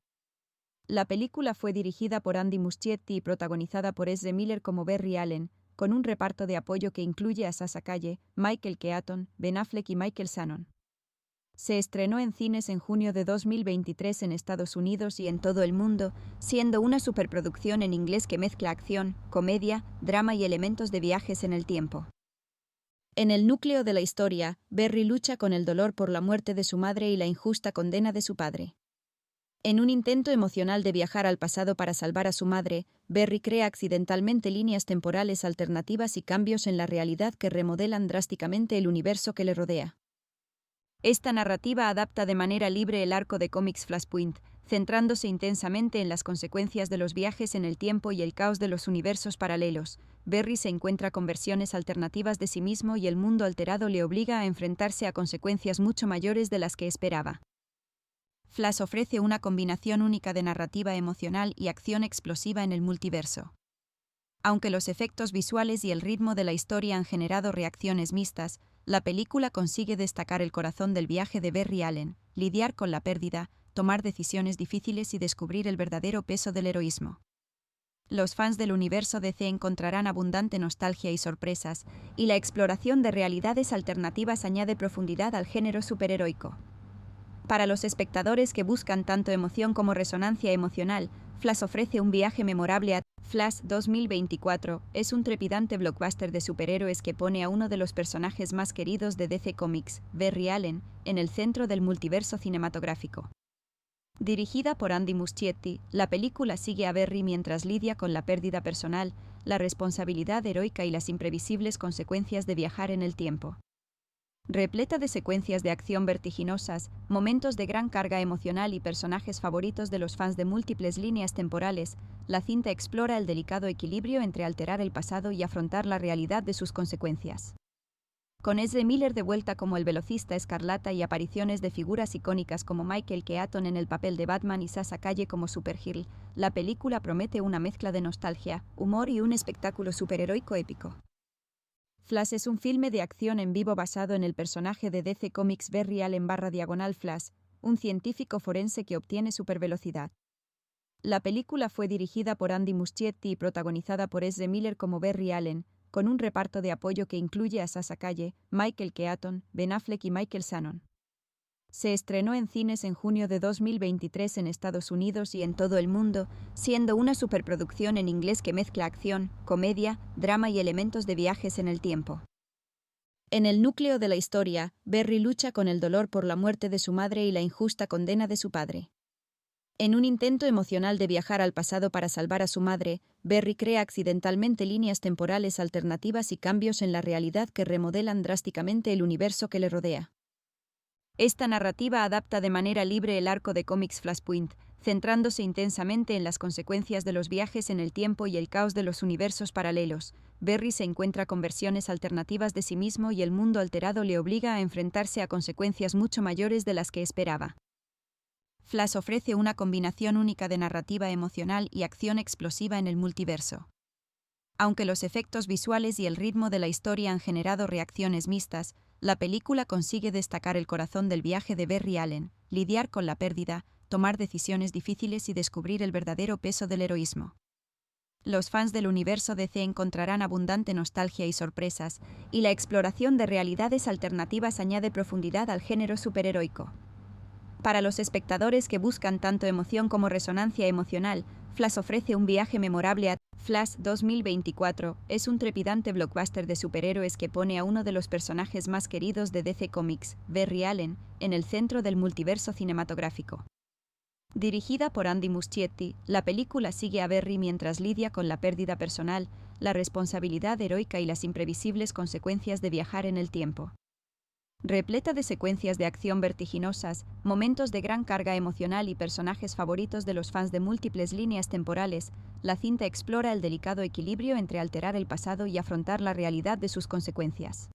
La película fue dirigida por Andy Muschietti y protagonizada por Ezra Miller como Barry Allen, con un reparto de apoyo que incluye a Sasha Calle, Michael Keaton, Ben Affleck y Michael Shannon. Se estrenó en cines en junio de 2023 en Estados Unidos y en todo el mundo, siendo una superproducción en inglés que mezcla acción, comedia, drama y elementos de viajes en el tiempo. En el núcleo de la historia, Barry lucha con el dolor por la muerte de su madre y la injusta condena de su padre. En un intento emocional de viajar al pasado para salvar a su madre, Barry crea accidentalmente líneas temporales alternativas y cambios en la realidad que remodelan drásticamente el universo que le rodea. Esta narrativa adapta de manera libre el arco de cómics Flashpoint, centrándose intensamente en las consecuencias de los viajes en el tiempo y el caos de los universos paralelos. Barry se encuentra con versiones alternativas de sí mismo y el mundo alterado le obliga a enfrentarse a consecuencias mucho mayores de las que esperaba. Flash ofrece una combinación única de narrativa emocional y acción explosiva en el multiverso. Aunque los efectos visuales y el ritmo de la historia han generado reacciones mixtas, la película consigue destacar el corazón del viaje de Barry Allen, lidiar con la pérdida, tomar decisiones difíciles y descubrir el verdadero peso del heroísmo. Los fans del universo DC encontrarán abundante nostalgia y sorpresas, y la exploración de realidades alternativas añade profundidad al género superheroico. Para los espectadores que buscan tanto emoción como resonancia emocional, Flash ofrece un viaje memorable a Flash 2024 es un trepidante blockbuster de superhéroes que pone a uno de los personajes más queridos de DC Comics, Barry Allen, en el centro del multiverso cinematográfico. Dirigida por Andy Muschietti, la película sigue a Barry mientras lidia con la pérdida personal, la responsabilidad heroica y las imprevisibles consecuencias de viajar en el tiempo. Repleta de secuencias de acción vertiginosas, momentos de gran carga emocional y personajes favoritos de los fans de múltiples líneas temporales, la cinta explora el delicado equilibrio entre alterar el pasado y afrontar la realidad de sus consecuencias. Con Ezra Miller de vuelta como el velocista escarlata y apariciones de figuras icónicas como Michael Keaton en el papel de Batman y Sasha Calle como Supergirl, la película promete una mezcla de nostalgia, humor y un espectáculo superheroico épico. Flash es un filme de acción en vivo basado en el personaje de DC Comics Barry Allen /Flash, un científico forense que obtiene supervelocidad. La película fue dirigida por Andy Muschietti y protagonizada por Ezra Miller como Barry Allen, con un reparto de apoyo que incluye a Sasha Calle, Michael Keaton, Ben Affleck y Michael Shannon. Se estrenó en cines en junio de 2023 en Estados Unidos y en todo el mundo, siendo una superproducción en inglés que mezcla acción, comedia, drama y elementos de viajes en el tiempo. En el núcleo de la historia, Barry lucha con el dolor por la muerte de su madre y la injusta condena de su padre. En un intento emocional de viajar al pasado para salvar a su madre, Barry crea accidentalmente líneas temporales alternativas y cambios en la realidad que remodelan drásticamente el universo que le rodea. Esta narrativa adapta de manera libre el arco de cómics Flashpoint, centrándose intensamente en las consecuencias de los viajes en el tiempo y el caos de los universos paralelos. Barry se encuentra con versiones alternativas de sí mismo y el mundo alterado le obliga a enfrentarse a consecuencias mucho mayores de las que esperaba. Flash ofrece una combinación única de narrativa emocional y acción explosiva en el multiverso. Aunque los efectos visuales y el ritmo de la historia han generado reacciones mixtas, la película consigue destacar el corazón del viaje de Barry Allen, lidiar con la pérdida, tomar decisiones difíciles y descubrir el verdadero peso del heroísmo. Los fans del universo DC encontrarán abundante nostalgia y sorpresas, y la exploración de realidades alternativas añade profundidad al género superheroico. Para los espectadores que buscan tanto emoción como resonancia emocional, Flash ofrece un viaje memorable a Flash 2024 es un trepidante blockbuster de superhéroes que pone a uno de los personajes más queridos de DC Comics, Barry Allen, en el centro del multiverso cinematográfico. Dirigida por Andy Muschietti, la película sigue a Barry mientras lidia con la pérdida personal, la responsabilidad heroica y las imprevisibles consecuencias de viajar en el tiempo. Repleta de secuencias de acción vertiginosas, momentos de gran carga emocional y personajes favoritos de los fans de múltiples líneas temporales, la cinta explora el delicado equilibrio entre alterar el pasado y afrontar la realidad de sus consecuencias.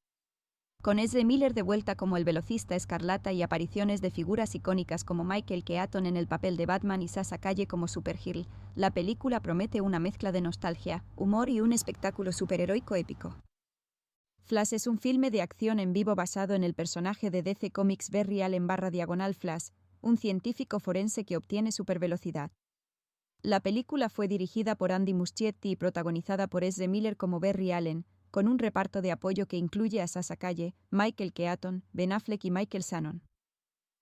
Con Ezra Miller de vuelta como el velocista escarlata y apariciones de figuras icónicas como Michael Keaton en el papel de Batman y Sasha Calle como Supergirl, la película promete una mezcla de nostalgia, humor y un espectáculo superheroico épico. Flash es un filme de acción en vivo basado en el personaje de DC Comics Barry Allen /Flash, un científico forense que obtiene supervelocidad. La película fue dirigida por Andy Muschietti y protagonizada por Ezra Miller como Barry Allen, con un reparto de apoyo que incluye a Sasha Calle, Michael Keaton, Ben Affleck y Michael Shannon.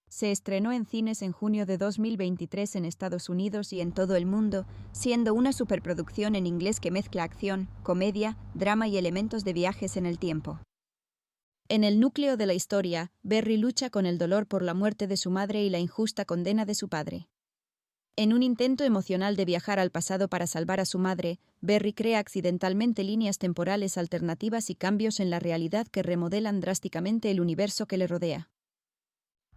Se estrenó en cines en junio de 2023 en Estados Unidos y en todo el mundo, siendo una superproducción en inglés que mezcla acción, comedia, drama y elementos de viajes en el tiempo. En el núcleo de la historia, Barry lucha con el dolor por la muerte de su madre y la injusta condena de su padre. En un intento emocional de viajar al pasado para salvar a su madre, Barry crea accidentalmente líneas temporales alternativas y cambios en la realidad que remodelan drásticamente el universo que le rodea.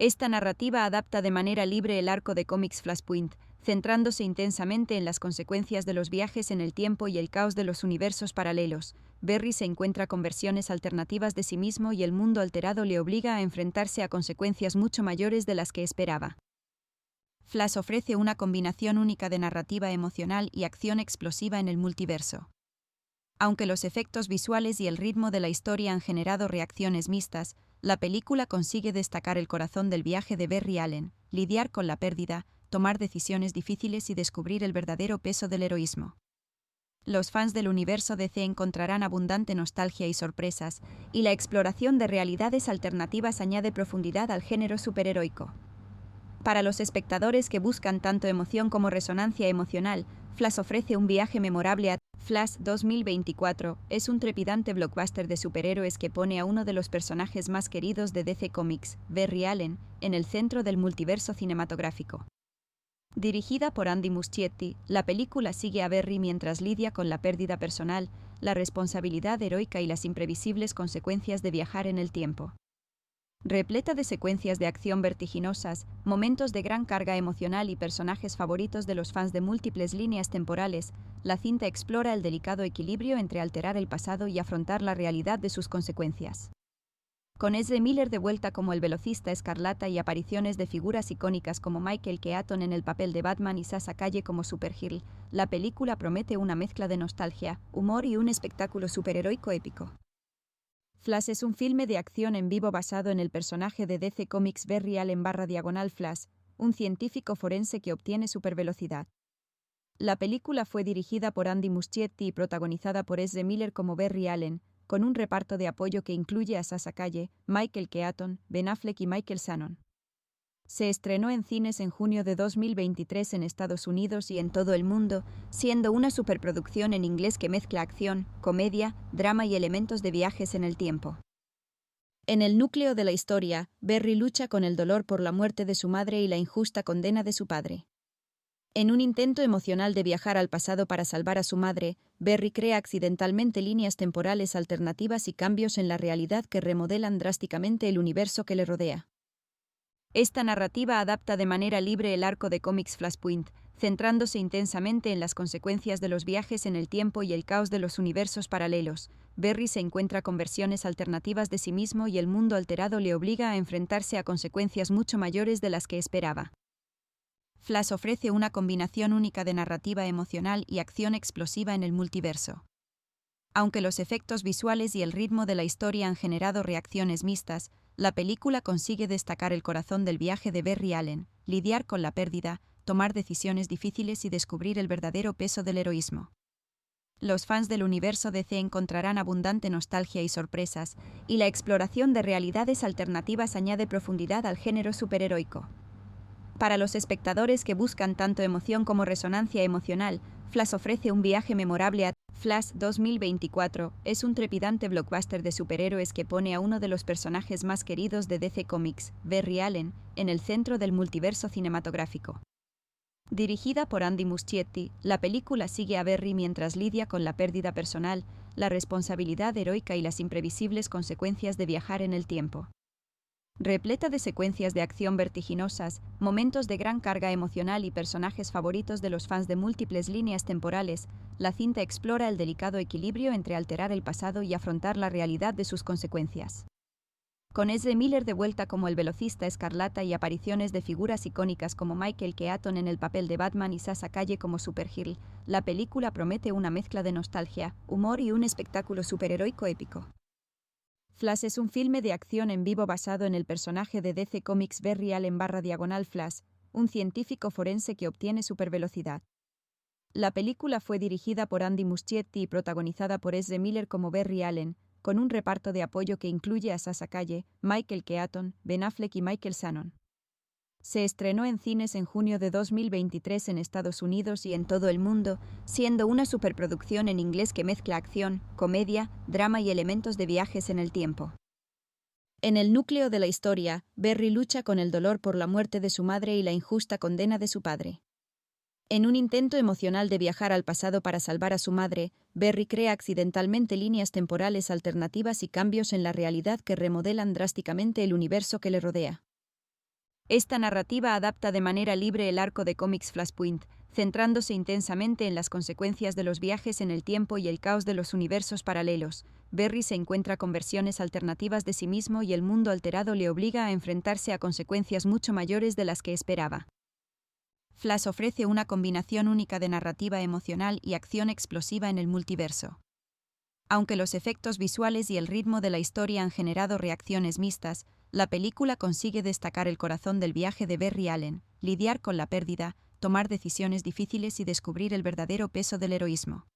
Esta narrativa adapta de manera libre el arco de cómics Flashpoint, centrándose intensamente en las consecuencias de los viajes en el tiempo y el caos de los universos paralelos. Barry se encuentra con versiones alternativas de sí mismo y el mundo alterado le obliga a enfrentarse a consecuencias mucho mayores de las que esperaba. Flash ofrece una combinación única de narrativa emocional y acción explosiva en el multiverso. Aunque los efectos visuales y el ritmo de la historia han generado reacciones mixtas, la película consigue destacar el corazón del viaje de Barry Allen, lidiar con la pérdida, tomar decisiones difíciles y descubrir el verdadero peso del heroísmo. Los fans del universo DC encontrarán abundante nostalgia y sorpresas, y la exploración de realidades alternativas añade profundidad al género superheroico. Para los espectadores que buscan tanto emoción como resonancia emocional, Flash ofrece un viaje memorable a Flash 2024 es un trepidante blockbuster de superhéroes que pone a uno de los personajes más queridos de DC Comics, Barry Allen, en el centro del multiverso cinematográfico. Dirigida por Andy Muschietti, la película sigue a Barry mientras lidia con la pérdida personal, la responsabilidad heroica y las imprevisibles consecuencias de viajar en el tiempo. Repleta de secuencias de acción vertiginosas, momentos de gran carga emocional y personajes favoritos de los fans de múltiples líneas temporales, la cinta explora el delicado equilibrio entre alterar el pasado y afrontar la realidad de sus consecuencias. Con Ezra Miller de vuelta como el velocista escarlata y apariciones de figuras icónicas como Michael Keaton en el papel de Batman y Sasha Calle como Supergirl, la película promete una mezcla de nostalgia, humor y un espectáculo superheroico épico. Flash es un filme de acción en vivo basado en el personaje de DC Comics Barry Allen /Flash, un científico forense que obtiene supervelocidad. La película fue dirigida por Andy Muschietti y protagonizada por Ezra Miller como Barry Allen, con un reparto de apoyo que incluye a Sasha Calle, Michael Keaton, Ben Affleck y Michael Shannon. Se estrenó en cines en junio de 2023 en Estados Unidos y en todo el mundo, siendo una superproducción en inglés que mezcla acción, comedia, drama y elementos de viajes en el tiempo. En el núcleo de la historia, Barry lucha con el dolor por la muerte de su madre y la injusta condena de su padre. En un intento emocional de viajar al pasado para salvar a su madre, Barry crea accidentalmente líneas temporales alternativas y cambios en la realidad que remodelan drásticamente el universo que le rodea. Esta narrativa adapta de manera libre el arco de cómics Flashpoint, centrándose intensamente en las consecuencias de los viajes en el tiempo y el caos de los universos paralelos. Barry se encuentra con versiones alternativas de sí mismo y el mundo alterado le obliga a enfrentarse a consecuencias mucho mayores de las que esperaba. Flash ofrece una combinación única de narrativa emocional y acción explosiva en el multiverso. Aunque los efectos visuales y el ritmo de la historia han generado reacciones mixtas, la película consigue destacar el corazón del viaje de Barry Allen, lidiar con la pérdida, tomar decisiones difíciles y descubrir el verdadero peso del heroísmo. Los fans del universo DC encontrarán abundante nostalgia y sorpresas, y la exploración de realidades alternativas añade profundidad al género superheroico. Para los espectadores que buscan tanto emoción como resonancia emocional, Flash ofrece un viaje memorable a Flash 2024 es un trepidante blockbuster de superhéroes que pone a uno de los personajes más queridos de DC Comics, Barry Allen, en el centro del multiverso cinematográfico. Dirigida por Andy Muschietti, la película sigue a Barry mientras lidia con la pérdida personal, la responsabilidad heroica y las imprevisibles consecuencias de viajar en el tiempo. Repleta de secuencias de acción vertiginosas, momentos de gran carga emocional y personajes favoritos de los fans de múltiples líneas temporales, la cinta explora el delicado equilibrio entre alterar el pasado y afrontar la realidad de sus consecuencias. Con Ezra Miller de vuelta como el velocista escarlata y apariciones de figuras icónicas como Michael Keaton en el papel de Batman y Sasha Calle como Supergirl, la película promete una mezcla de nostalgia, humor y un espectáculo superheroico épico. Flash es un filme de acción en vivo basado en el personaje de DC Comics Barry Allen /Flash, un científico forense que obtiene supervelocidad. La película fue dirigida por Andy Muschietti y protagonizada por Ezra Miller como Barry Allen, con un reparto de apoyo que incluye a Sasha Calle, Michael Keaton, Ben Affleck y Michael Shannon. Se estrenó en cines en junio de 2023 en Estados Unidos y en todo el mundo, siendo una superproducción en inglés que mezcla acción, comedia, drama y elementos de viajes en el tiempo. En el núcleo de la historia, Barry lucha con el dolor por la muerte de su madre y la injusta condena de su padre. En un intento emocional de viajar al pasado para salvar a su madre, Barry crea accidentalmente líneas temporales alternativas y cambios en la realidad que remodelan drásticamente el universo que le rodea. Esta narrativa adapta de manera libre el arco de cómics Flashpoint, centrándose intensamente en las consecuencias de los viajes en el tiempo y el caos de los universos paralelos. Barry se encuentra con versiones alternativas de sí mismo y el mundo alterado le obliga a enfrentarse a consecuencias mucho mayores de las que esperaba. Flash ofrece una combinación única de narrativa emocional y acción explosiva en el multiverso. Aunque los efectos visuales y el ritmo de la historia han generado reacciones mixtas, la película consigue destacar el corazón del viaje de Barry Allen, lidiar con la pérdida, tomar decisiones difíciles y descubrir el verdadero peso del heroísmo.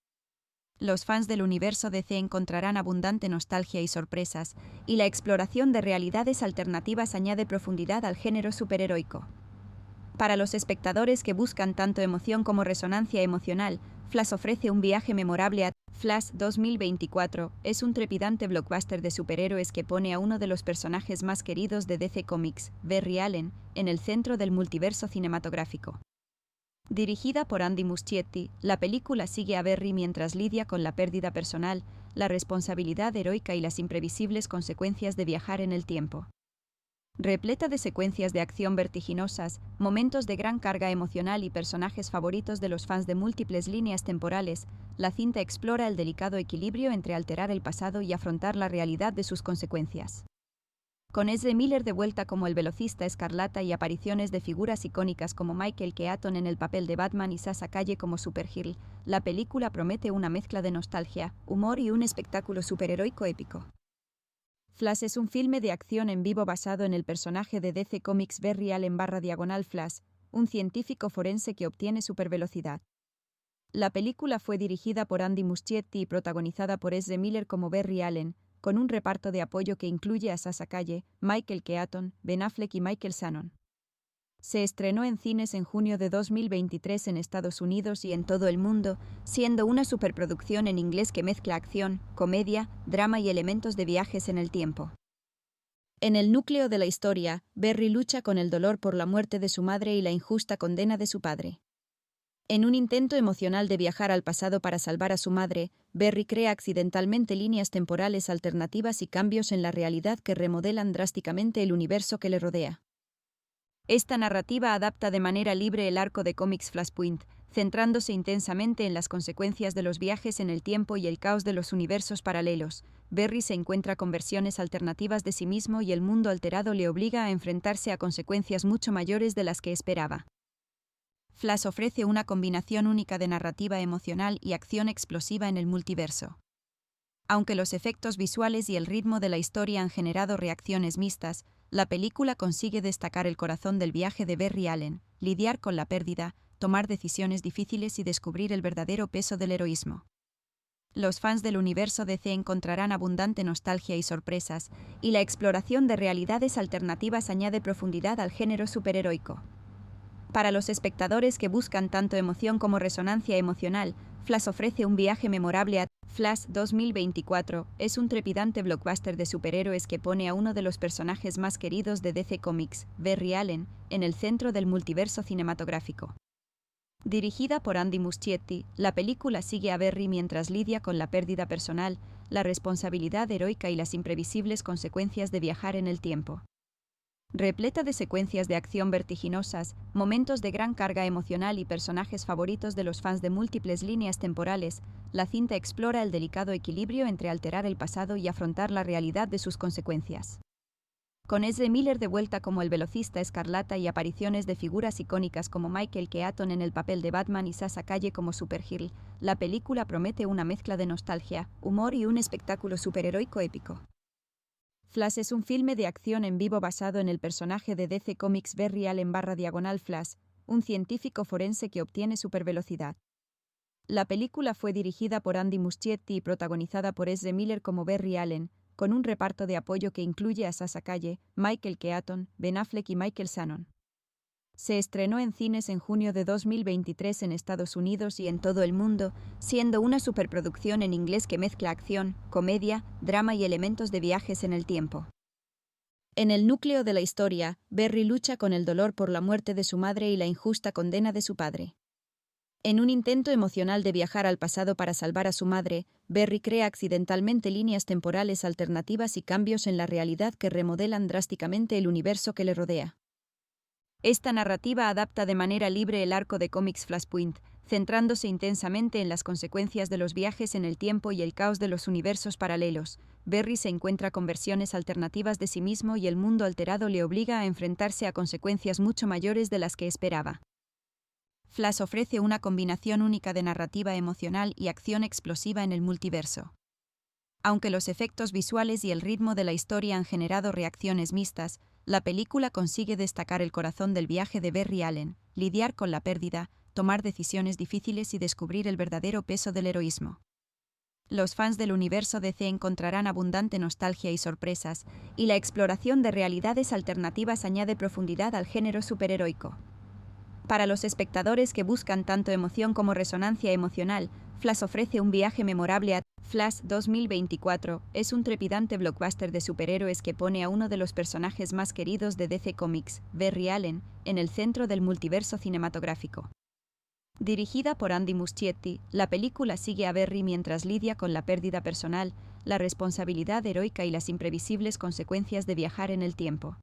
Los fans del universo DC encontrarán abundante nostalgia y sorpresas, y la exploración de realidades alternativas añade profundidad al género superheroico. Para los espectadores que buscan tanto emoción como resonancia emocional, Flash ofrece un viaje memorable a Flash 2024 es un trepidante blockbuster de superhéroes que pone a uno de los personajes más queridos de DC Comics, Barry Allen, en el centro del multiverso cinematográfico. Dirigida por Andy Muschietti, la película sigue a Barry mientras lidia con la pérdida personal, la responsabilidad heroica y las imprevisibles consecuencias de viajar en el tiempo. Repleta de secuencias de acción vertiginosas, momentos de gran carga emocional y personajes favoritos de los fans de múltiples líneas temporales, la cinta explora el delicado equilibrio entre alterar el pasado y afrontar la realidad de sus consecuencias. Con Ezra Miller de vuelta como el velocista escarlata y apariciones de figuras icónicas como Michael Keaton en el papel de Batman y Sasha Calle como Supergirl, la película promete una mezcla de nostalgia, humor y un espectáculo superheroico épico. Flash es un filme de acción en vivo basado en el personaje de DC Comics Barry Allen /Flash, un científico forense que obtiene supervelocidad. La película fue dirigida por Andy Muschietti y protagonizada por Ezra Miller como Barry Allen, con un reparto de apoyo que incluye a Sasha Calle, Michael Keaton, Ben Affleck y Michael Shannon. Se estrenó en cines en junio de 2023 en Estados Unidos y en todo el mundo, siendo una superproducción en inglés que mezcla acción, comedia, drama y elementos de viajes en el tiempo. En el núcleo de la historia, Barry lucha con el dolor por la muerte de su madre y la injusta condena de su padre. En un intento emocional de viajar al pasado para salvar a su madre, Barry crea accidentalmente líneas temporales alternativas y cambios en la realidad que remodelan drásticamente el universo que le rodea. Esta narrativa adapta de manera libre el arco de cómics Flashpoint, centrándose intensamente en las consecuencias de los viajes en el tiempo y el caos de los universos paralelos. Barry se encuentra con versiones alternativas de sí mismo y el mundo alterado le obliga a enfrentarse a consecuencias mucho mayores de las que esperaba. Flash ofrece una combinación única de narrativa emocional y acción explosiva en el multiverso. Aunque los efectos visuales y el ritmo de la historia han generado reacciones mixtas, la película consigue destacar el corazón del viaje de Barry Allen, lidiar con la pérdida, tomar decisiones difíciles y descubrir el verdadero peso del heroísmo. Los fans del universo DC encontrarán abundante nostalgia y sorpresas, y la exploración de realidades alternativas añade profundidad al género superheroico. Para los espectadores que buscan tanto emoción como resonancia emocional, Flash ofrece un viaje memorable a Flash 2024 es un trepidante blockbuster de superhéroes que pone a uno de los personajes más queridos de DC Comics, Barry Allen, en el centro del multiverso cinematográfico. Dirigida por Andy Muschietti, la película sigue a Barry mientras lidia con la pérdida personal, la responsabilidad heroica y las imprevisibles consecuencias de viajar en el tiempo. Repleta de secuencias de acción vertiginosas, momentos de gran carga emocional y personajes favoritos de los fans de múltiples líneas temporales, la cinta explora el delicado equilibrio entre alterar el pasado y afrontar la realidad de sus consecuencias. Con Ezra Miller de vuelta como el velocista escarlata y apariciones de figuras icónicas como Michael Keaton en el papel de Batman y Sasha Calle como Supergirl, la película promete una mezcla de nostalgia, humor y un espectáculo superheroico épico. Flash es un filme de acción en vivo basado en el personaje de DC Comics Barry Allen /Flash, un científico forense que obtiene supervelocidad. La película fue dirigida por Andy Muschietti y protagonizada por Ezra Miller como Barry Allen, con un reparto de apoyo que incluye a Sasha Calle, Michael Keaton, Ben Affleck y Michael Shannon. Se estrenó en cines en junio de 2023 en Estados Unidos y en todo el mundo, siendo una superproducción en inglés que mezcla acción, comedia, drama y elementos de viajes en el tiempo. En el núcleo de la historia, Barry lucha con el dolor por la muerte de su madre y la injusta condena de su padre. En un intento emocional de viajar al pasado para salvar a su madre, Barry crea accidentalmente líneas temporales alternativas y cambios en la realidad que remodelan drásticamente el universo que le rodea. Esta narrativa adapta de manera libre el arco de cómics Flashpoint, centrándose intensamente en las consecuencias de los viajes en el tiempo y el caos de los universos paralelos. Barry se encuentra con versiones alternativas de sí mismo y el mundo alterado le obliga a enfrentarse a consecuencias mucho mayores de las que esperaba. Flash ofrece una combinación única de narrativa emocional y acción explosiva en el multiverso. Aunque los efectos visuales y el ritmo de la historia han generado reacciones mixtas, la película consigue destacar el corazón del viaje de Barry Allen, lidiar con la pérdida, tomar decisiones difíciles y descubrir el verdadero peso del heroísmo. Los fans del universo DC encontrarán abundante nostalgia y sorpresas, y la exploración de realidades alternativas añade profundidad al género superheroico. Para los espectadores que buscan tanto emoción como resonancia emocional, Flash ofrece un viaje memorable a Flash 2024 es un trepidante blockbuster de superhéroes que pone a uno de los personajes más queridos de DC Comics, Barry Allen, en el centro del multiverso cinematográfico. Dirigida por Andy Muschietti, la película sigue a Barry mientras lidia con la pérdida personal, la responsabilidad heroica y las imprevisibles consecuencias de viajar en el tiempo.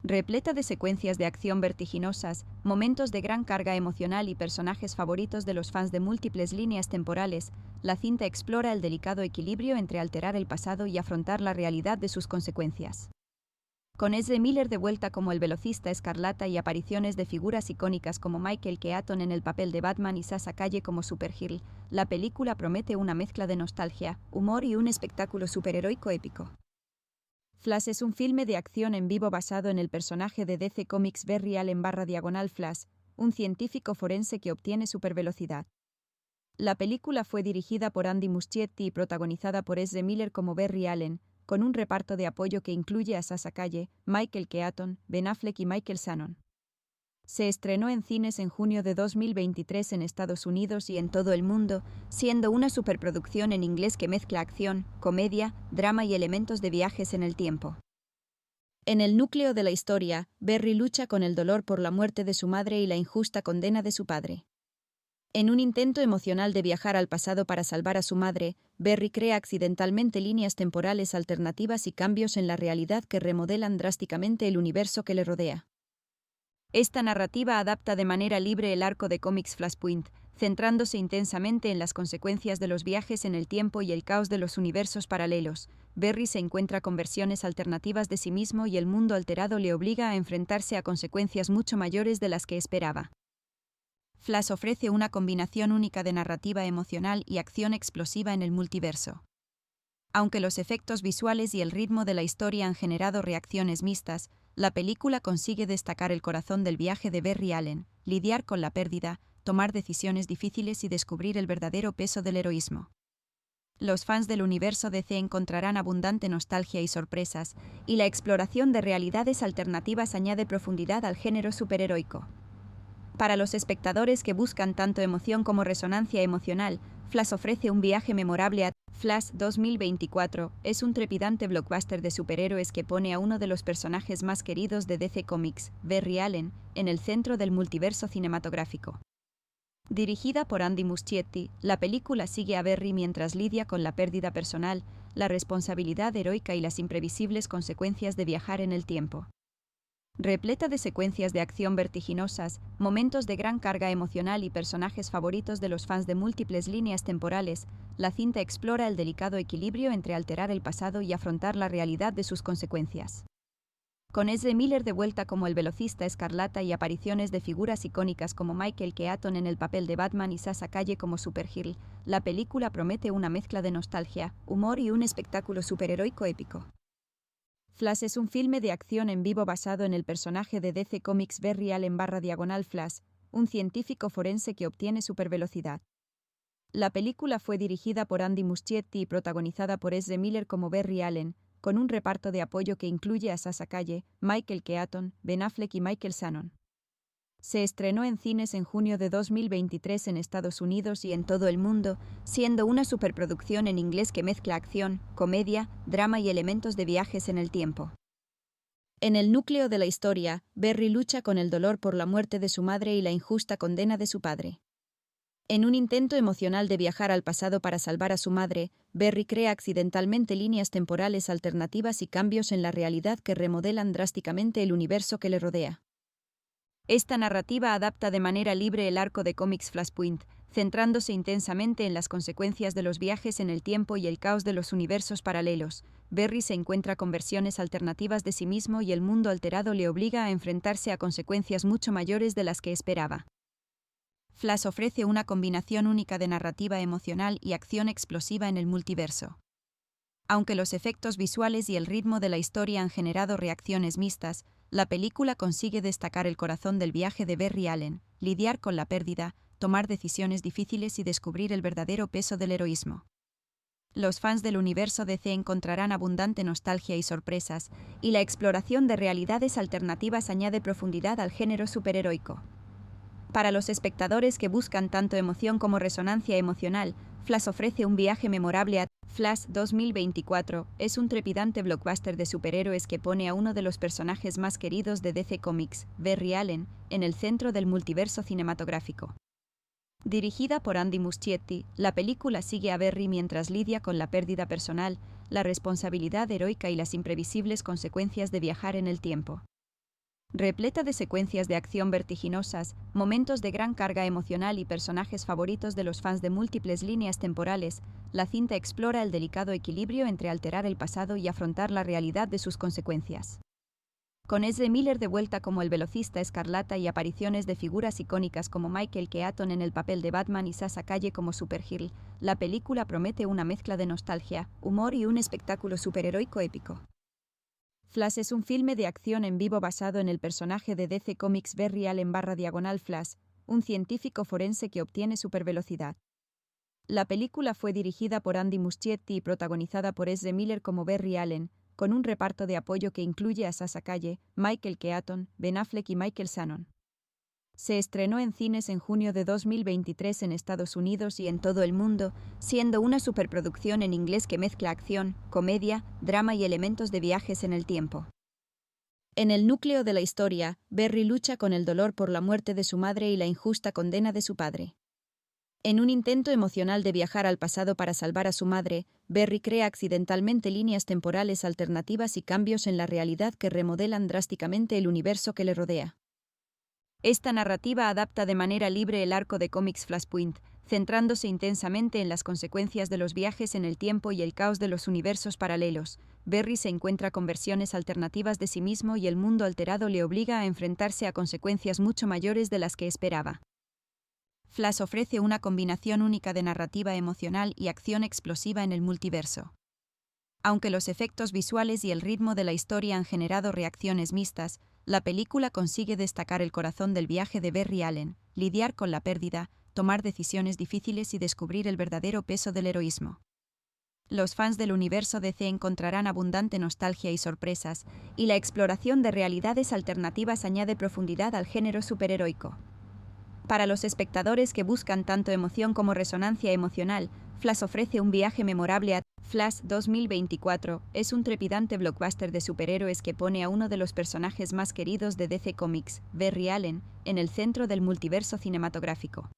Repleta de secuencias de acción vertiginosas, momentos de gran carga emocional y personajes favoritos de los fans de múltiples líneas temporales, la cinta explora el delicado equilibrio entre alterar el pasado y afrontar la realidad de sus consecuencias. Con Ezra Miller de vuelta como el velocista escarlata y apariciones de figuras icónicas como Michael Keaton en el papel de Batman y Sasha Calle como Supergirl, la película promete una mezcla de nostalgia, humor y un espectáculo superheroico épico. Flash es un filme de acción en vivo basado en el personaje de DC Comics Barry Allen /Flash, un científico forense que obtiene supervelocidad. La película fue dirigida por Andy Muschietti y protagonizada por Ezra Miller como Barry Allen, con un reparto de apoyo que incluye a Sasha Calle, Michael Keaton, Ben Affleck y Michael Shannon. Se estrenó en cines en junio de 2023 en Estados Unidos y en todo el mundo, siendo una superproducción en inglés que mezcla acción, comedia, drama y elementos de viajes en el tiempo. En el núcleo de la historia, Barry lucha con el dolor por la muerte de su madre y la injusta condena de su padre. En un intento emocional de viajar al pasado para salvar a su madre, Barry crea accidentalmente líneas temporales alternativas y cambios en la realidad que remodelan drásticamente el universo que le rodea. Esta narrativa adapta de manera libre el arco de cómics Flashpoint, centrándose intensamente en las consecuencias de los viajes en el tiempo y el caos de los universos paralelos. Barry se encuentra con versiones alternativas de sí mismo y el mundo alterado le obliga a enfrentarse a consecuencias mucho mayores de las que esperaba. Flash ofrece una combinación única de narrativa emocional y acción explosiva en el multiverso. Aunque los efectos visuales y el ritmo de la historia han generado reacciones mixtas, la película consigue destacar el corazón del viaje de Barry Allen, lidiar con la pérdida, tomar decisiones difíciles y descubrir el verdadero peso del heroísmo. Los fans del universo DC encontrarán abundante nostalgia y sorpresas, y la exploración de realidades alternativas añade profundidad al género superheroico. Para los espectadores que buscan tanto emoción como resonancia emocional, Flash ofrece un viaje memorable a Flash 2024 es un trepidante blockbuster de superhéroes que pone a uno de los personajes más queridos de DC Comics, Barry Allen, en el centro del multiverso cinematográfico. Dirigida por Andy Muschietti, la película sigue a Barry mientras lidia con la pérdida personal, la responsabilidad heroica y las imprevisibles consecuencias de viajar en el tiempo. Repleta de secuencias de acción vertiginosas, momentos de gran carga emocional y personajes favoritos de los fans de múltiples líneas temporales, la cinta explora el delicado equilibrio entre alterar el pasado y afrontar la realidad de sus consecuencias. Con Ezra Miller de vuelta como el velocista escarlata y apariciones de figuras icónicas como Michael Keaton en el papel de Batman y Sasha Calle como Supergirl, la película promete una mezcla de nostalgia, humor y un espectáculo superheroico épico. Flash es un filme de acción en vivo basado en el personaje de DC Comics Barry Allen /Flash, un científico forense que obtiene supervelocidad. La película fue dirigida por Andy Muschietti y protagonizada por Ezra Miller como Barry Allen, con un reparto de apoyo que incluye a Sasha Calle, Michael Keaton, Ben Affleck y Michael Shannon. Se estrenó en cines en junio de 2023 en Estados Unidos y en todo el mundo, siendo una superproducción en inglés que mezcla acción, comedia, drama y elementos de viajes en el tiempo. En el núcleo de la historia, Barry lucha con el dolor por la muerte de su madre y la injusta condena de su padre. En un intento emocional de viajar al pasado para salvar a su madre, Barry crea accidentalmente líneas temporales alternativas y cambios en la realidad que remodelan drásticamente el universo que le rodea. Esta narrativa adapta de manera libre el arco de cómics Flashpoint, centrándose intensamente en las consecuencias de los viajes en el tiempo y el caos de los universos paralelos. Barry se encuentra con versiones alternativas de sí mismo y el mundo alterado le obliga a enfrentarse a consecuencias mucho mayores de las que esperaba. Flash ofrece una combinación única de narrativa emocional y acción explosiva en el multiverso. Aunque los efectos visuales y el ritmo de la historia han generado reacciones mixtas, la película consigue destacar el corazón del viaje de Barry Allen, lidiar con la pérdida, tomar decisiones difíciles y descubrir el verdadero peso del heroísmo. Los fans del universo DC encontrarán abundante nostalgia y sorpresas, y la exploración de realidades alternativas añade profundidad al género superheroico. Para los espectadores que buscan tanto emoción como resonancia emocional, Flash ofrece un viaje memorable a Flash 2024 es un trepidante blockbuster de superhéroes que pone a uno de los personajes más queridos de DC Comics, Barry Allen, en el centro del multiverso cinematográfico. Dirigida por Andy Muschietti, la película sigue a Barry mientras lidia con la pérdida personal, la responsabilidad heroica y las imprevisibles consecuencias de viajar en el tiempo. Repleta de secuencias de acción vertiginosas, momentos de gran carga emocional y personajes favoritos de los fans de múltiples líneas temporales, la cinta explora el delicado equilibrio entre alterar el pasado y afrontar la realidad de sus consecuencias. Con Ezra Miller de vuelta como el velocista escarlata y apariciones de figuras icónicas como Michael Keaton en el papel de Batman y Sasha Calle como Supergirl, la película promete una mezcla de nostalgia, humor y un espectáculo superheroico épico. Flash es un filme de acción en vivo basado en el personaje de DC Comics Barry Allen /Flash, un científico forense que obtiene supervelocidad. La película fue dirigida por Andy Muschietti y protagonizada por Ezra Miller como Barry Allen, con un reparto de apoyo que incluye a Sasha Calle, Michael Keaton, Ben Affleck y Michael Shannon. Se estrenó en cines en junio de 2023 en Estados Unidos y en todo el mundo, siendo una superproducción en inglés que mezcla acción, comedia, drama y elementos de viajes en el tiempo. En el núcleo de la historia, Barry lucha con el dolor por la muerte de su madre y la injusta condena de su padre. En un intento emocional de viajar al pasado para salvar a su madre, Barry crea accidentalmente líneas temporales alternativas y cambios en la realidad que remodelan drásticamente el universo que le rodea. Esta narrativa adapta de manera libre el arco de cómics Flashpoint, centrándose intensamente en las consecuencias de los viajes en el tiempo y el caos de los universos paralelos. Barry se encuentra con versiones alternativas de sí mismo y el mundo alterado le obliga a enfrentarse a consecuencias mucho mayores de las que esperaba. Flash ofrece una combinación única de narrativa emocional y acción explosiva en el multiverso. Aunque los efectos visuales y el ritmo de la historia han generado reacciones mixtas, la película consigue destacar el corazón del viaje de Barry Allen, lidiar con la pérdida, tomar decisiones difíciles y descubrir el verdadero peso del heroísmo. Los fans del universo DC encontrarán abundante nostalgia y sorpresas, y la exploración de realidades alternativas añade profundidad al género superheroico. Para los espectadores que buscan tanto emoción como resonancia emocional, Flash ofrece un viaje memorable a Flash 2024 es un trepidante blockbuster de superhéroes que pone a uno de los personajes más queridos de DC Comics, Barry Allen, en el centro del multiverso cinematográfico.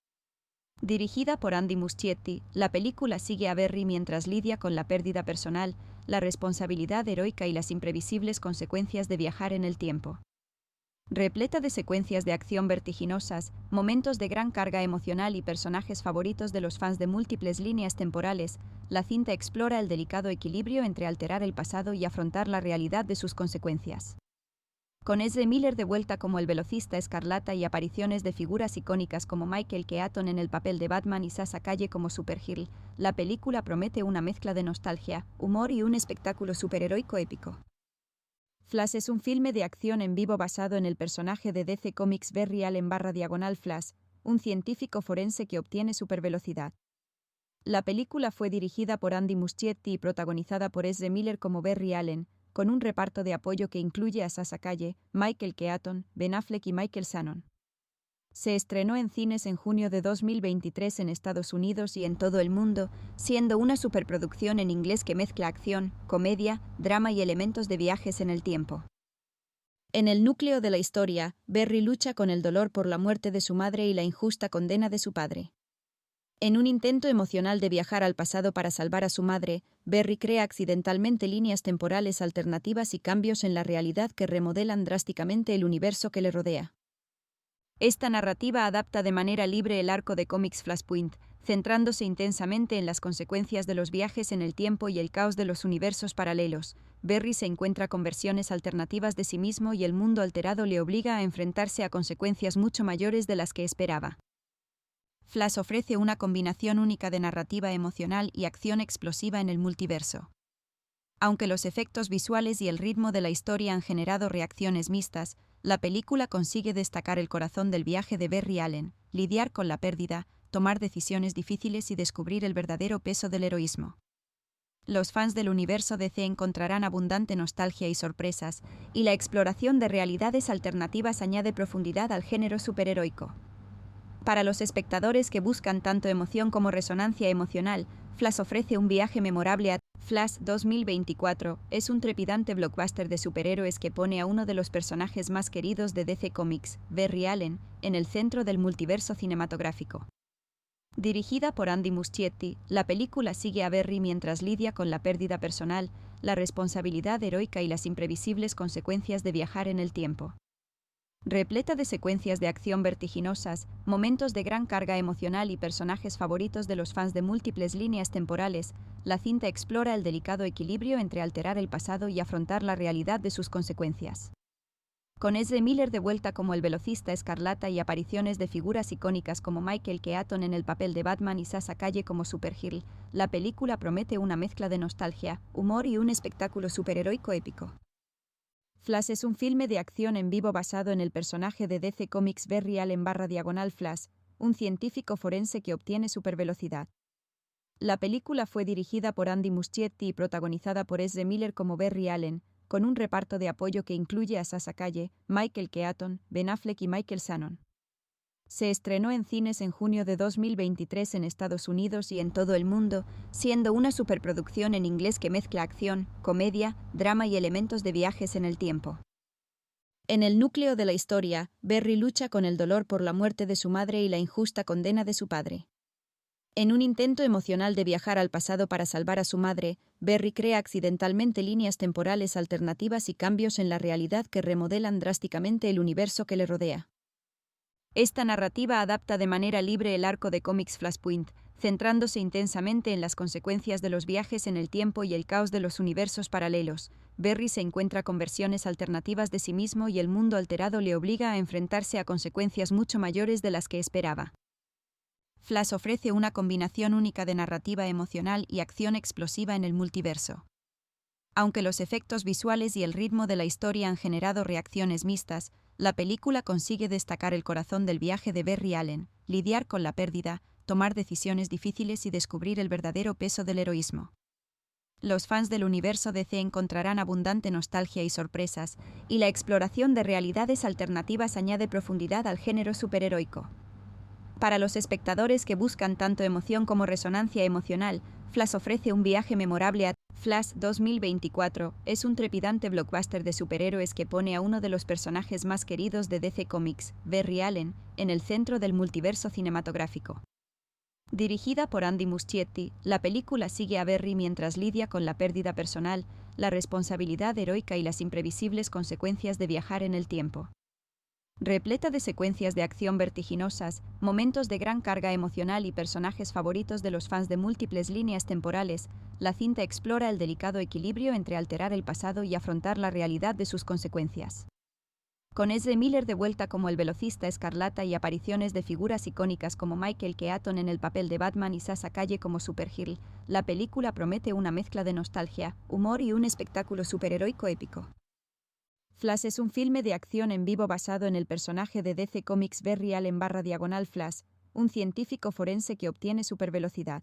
Dirigida por Andy Muschietti, la película sigue a Barry mientras lidia con la pérdida personal, la responsabilidad heroica y las imprevisibles consecuencias de viajar en el tiempo. Repleta de secuencias de acción vertiginosas, momentos de gran carga emocional y personajes favoritos de los fans de múltiples líneas temporales, la cinta explora el delicado equilibrio entre alterar el pasado y afrontar la realidad de sus consecuencias. Con Ezra Miller de vuelta como el velocista escarlata y apariciones de figuras icónicas como Michael Keaton en el papel de Batman y Sasha Calle como Supergirl, la película promete una mezcla de nostalgia, humor y un espectáculo superheroico épico. Flash es un filme de acción en vivo basado en el personaje de DC Comics Barry Allen /Flash, un científico forense que obtiene supervelocidad. La película fue dirigida por Andy Muschietti y protagonizada por Ezra Miller como Barry Allen, con un reparto de apoyo que incluye a Sasha Calle, Michael Keaton, Ben Affleck y Michael Shannon. Se estrenó en cines en junio de 2023 en Estados Unidos y en todo el mundo, siendo una superproducción en inglés que mezcla acción, comedia, drama y elementos de viajes en el tiempo. En el núcleo de la historia, Barry lucha con el dolor por la muerte de su madre y la injusta condena de su padre. En un intento emocional de viajar al pasado para salvar a su madre, Barry crea accidentalmente líneas temporales alternativas y cambios en la realidad que remodelan drásticamente el universo que le rodea. Esta narrativa adapta de manera libre el arco de cómics Flashpoint, centrándose intensamente en las consecuencias de los viajes en el tiempo y el caos de los universos paralelos. Barry se encuentra con versiones alternativas de sí mismo y el mundo alterado le obliga a enfrentarse a consecuencias mucho mayores de las que esperaba. Flash ofrece una combinación única de narrativa emocional y acción explosiva en el multiverso. Aunque los efectos visuales y el ritmo de la historia han generado reacciones mixtas, la película consigue destacar el corazón del viaje de Barry Allen, lidiar con la pérdida, tomar decisiones difíciles y descubrir el verdadero peso del heroísmo. Los fans del universo DC encontrarán abundante nostalgia y sorpresas, y la exploración de realidades alternativas añade profundidad al género superheroico. Para los espectadores que buscan tanto emoción como resonancia emocional, Flash ofrece un viaje memorable a Flash 2024 es un trepidante blockbuster de superhéroes que pone a uno de los personajes más queridos de DC Comics, Barry Allen, en el centro del multiverso cinematográfico. Dirigida por Andy Muschietti, la película sigue a Barry mientras lidia con la pérdida personal, la responsabilidad heroica y las imprevisibles consecuencias de viajar en el tiempo. Repleta de secuencias de acción vertiginosas, momentos de gran carga emocional y personajes favoritos de los fans de múltiples líneas temporales, la cinta explora el delicado equilibrio entre alterar el pasado y afrontar la realidad de sus consecuencias. Con Ezra Miller de vuelta como el velocista escarlata y apariciones de figuras icónicas como Michael Keaton en el papel de Batman y Sasha Calle como Supergirl, la película promete una mezcla de nostalgia, humor y un espectáculo superheroico épico. Flash es un filme de acción en vivo basado en el personaje de DC Comics Barry Allen /Flash, un científico forense que obtiene supervelocidad. La película fue dirigida por Andy Muschietti y protagonizada por Ezra Miller como Barry Allen, con un reparto de apoyo que incluye a Sasha Calle, Michael Keaton, Ben Affleck y Michael Shannon. Se estrenó en cines en junio de 2023 en Estados Unidos y en todo el mundo, siendo una superproducción en inglés que mezcla acción, comedia, drama y elementos de viajes en el tiempo. En el núcleo de la historia, Barry lucha con el dolor por la muerte de su madre y la injusta condena de su padre. En un intento emocional de viajar al pasado para salvar a su madre, Barry crea accidentalmente líneas temporales alternativas y cambios en la realidad que remodelan drásticamente el universo que le rodea. Esta narrativa adapta de manera libre el arco de cómics Flashpoint, centrándose intensamente en las consecuencias de los viajes en el tiempo y el caos de los universos paralelos. Barry se encuentra con versiones alternativas de sí mismo y el mundo alterado le obliga a enfrentarse a consecuencias mucho mayores de las que esperaba. Flash ofrece una combinación única de narrativa emocional y acción explosiva en el multiverso. Aunque los efectos visuales y el ritmo de la historia han generado reacciones mixtas, la película consigue destacar el corazón del viaje de Barry Allen, lidiar con la pérdida, tomar decisiones difíciles y descubrir el verdadero peso del heroísmo. Los fans del universo DC encontrarán abundante nostalgia y sorpresas, y la exploración de realidades alternativas añade profundidad al género superheroico. Para los espectadores que buscan tanto emoción como resonancia emocional, Flash ofrece un viaje memorable a Flash 2024 es un trepidante blockbuster de superhéroes que pone a uno de los personajes más queridos de DC Comics, Barry Allen, en el centro del multiverso cinematográfico. Dirigida por Andy Muschietti, la película sigue a Barry mientras lidia con la pérdida personal, la responsabilidad heroica y las imprevisibles consecuencias de viajar en el tiempo. Repleta de secuencias de acción vertiginosas, momentos de gran carga emocional y personajes favoritos de los fans de múltiples líneas temporales, la cinta explora el delicado equilibrio entre alterar el pasado y afrontar la realidad de sus consecuencias. Con Ezra Miller de vuelta como el velocista escarlata y apariciones de figuras icónicas como Michael Keaton en el papel de Batman y Sasha Calle como Supergirl, la película promete una mezcla de nostalgia, humor y un espectáculo superheroico épico. Flash es un filme de acción en vivo basado en el personaje de DC Comics Barry Allen /Flash, un científico forense que obtiene supervelocidad.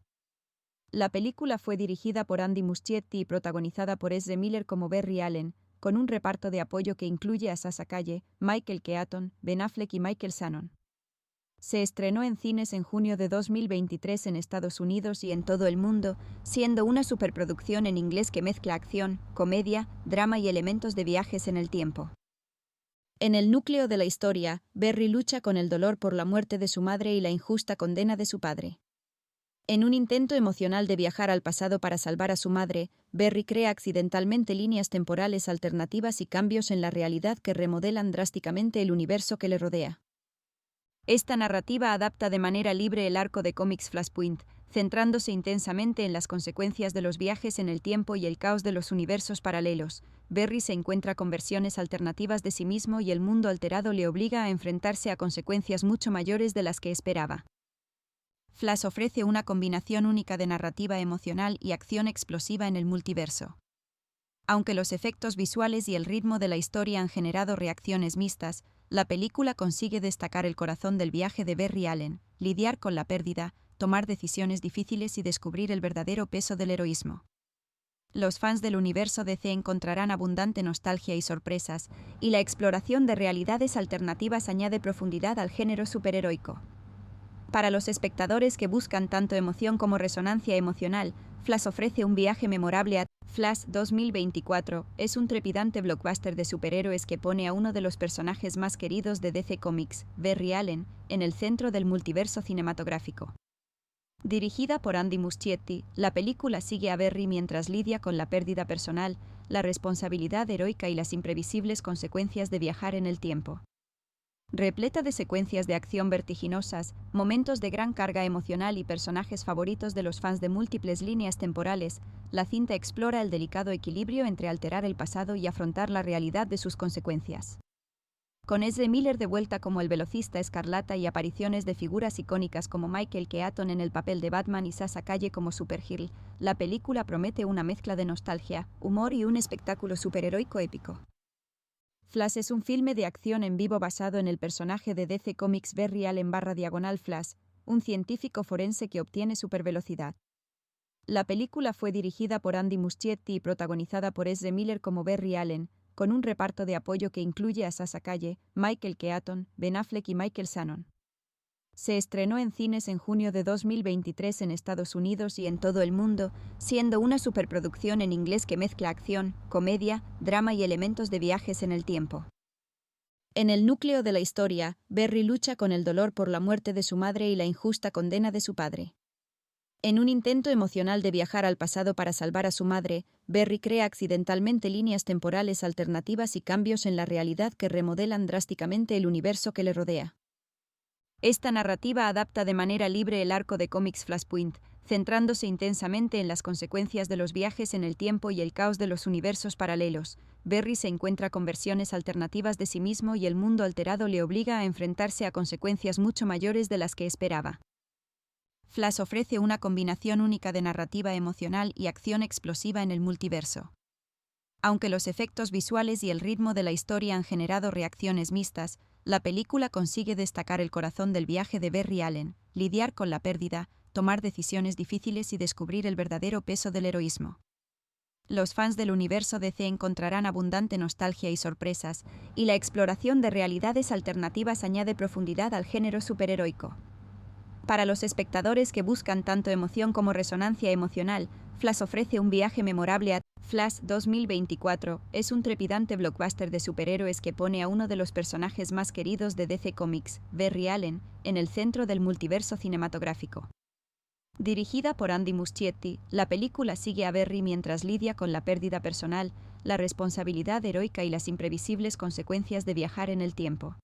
La película fue dirigida por Andy Muschietti y protagonizada por Ezra Miller como Barry Allen, con un reparto de apoyo que incluye a Sasha Calle, Michael Keaton, Ben Affleck y Michael Shannon. Se estrenó en cines en junio de 2023 en Estados Unidos y en todo el mundo, siendo una superproducción en inglés que mezcla acción, comedia, drama y elementos de viajes en el tiempo. En el núcleo de la historia, Barry lucha con el dolor por la muerte de su madre y la injusta condena de su padre. En un intento emocional de viajar al pasado para salvar a su madre, Barry crea accidentalmente líneas temporales alternativas y cambios en la realidad que remodelan drásticamente el universo que le rodea. Esta narrativa adapta de manera libre el arco de cómics Flashpoint, centrándose intensamente en las consecuencias de los viajes en el tiempo y el caos de los universos paralelos. Barry se encuentra con versiones alternativas de sí mismo y el mundo alterado le obliga a enfrentarse a consecuencias mucho mayores de las que esperaba. Flash ofrece una combinación única de narrativa emocional y acción explosiva en el multiverso. Aunque los efectos visuales y el ritmo de la historia han generado reacciones mixtas, la película consigue destacar el corazón del viaje de Barry Allen, lidiar con la pérdida, tomar decisiones difíciles y descubrir el verdadero peso del heroísmo. Los fans del universo DC encontrarán abundante nostalgia y sorpresas, y la exploración de realidades alternativas añade profundidad al género superheroico. Para los espectadores que buscan tanto emoción como resonancia emocional, Flash ofrece un viaje memorable a Flash 2024 es un trepidante blockbuster de superhéroes que pone a uno de los personajes más queridos de DC Comics, Barry Allen, en el centro del multiverso cinematográfico. Dirigida por Andy Muschietti, la película sigue a Barry mientras lidia con la pérdida personal, la responsabilidad heroica y las imprevisibles consecuencias de viajar en el tiempo. Repleta de secuencias de acción vertiginosas, momentos de gran carga emocional y personajes favoritos de los fans de múltiples líneas temporales, la cinta explora el delicado equilibrio entre alterar el pasado y afrontar la realidad de sus consecuencias. Con Ezra Miller de vuelta como el velocista escarlata y apariciones de figuras icónicas como Michael Keaton en el papel de Batman y Sasha Calle como Supergirl, la película promete una mezcla de nostalgia, humor y un espectáculo superheroico épico. Flash es un filme de acción en vivo basado en el personaje de DC Comics Barry Allen /Flash, un científico forense que obtiene supervelocidad. La película fue dirigida por Andy Muschietti y protagonizada por Ezra Miller como Barry Allen, con un reparto de apoyo que incluye a Sasha Calle, Michael Keaton, Ben Affleck y Michael Shannon. Se estrenó en cines en junio de 2023 en Estados Unidos y en todo el mundo, siendo una superproducción en inglés que mezcla acción, comedia, drama y elementos de viajes en el tiempo. En el núcleo de la historia, Barry lucha con el dolor por la muerte de su madre y la injusta condena de su padre. En un intento emocional de viajar al pasado para salvar a su madre, Barry crea accidentalmente líneas temporales alternativas y cambios en la realidad que remodelan drásticamente el universo que le rodea. Esta narrativa adapta de manera libre el arco de cómics Flashpoint, centrándose intensamente en las consecuencias de los viajes en el tiempo y el caos de los universos paralelos. Barry se encuentra con versiones alternativas de sí mismo y el mundo alterado le obliga a enfrentarse a consecuencias mucho mayores de las que esperaba. Flash ofrece una combinación única de narrativa emocional y acción explosiva en el multiverso. Aunque los efectos visuales y el ritmo de la historia han generado reacciones mixtas, la película consigue destacar el corazón del viaje de Barry Allen, lidiar con la pérdida, tomar decisiones difíciles y descubrir el verdadero peso del heroísmo. Los fans del universo DC encontrarán abundante nostalgia y sorpresas, y la exploración de realidades alternativas añade profundidad al género superheroico. Para los espectadores que buscan tanto emoción como resonancia emocional, Flash ofrece un viaje memorable a Flash 2024 es un trepidante blockbuster de superhéroes que pone a uno de los personajes más queridos de DC Comics, Barry Allen, en el centro del multiverso cinematográfico. Dirigida por Andy Muschietti, la película sigue a Barry mientras lidia con la pérdida personal, la responsabilidad heroica y las imprevisibles consecuencias de viajar en el tiempo.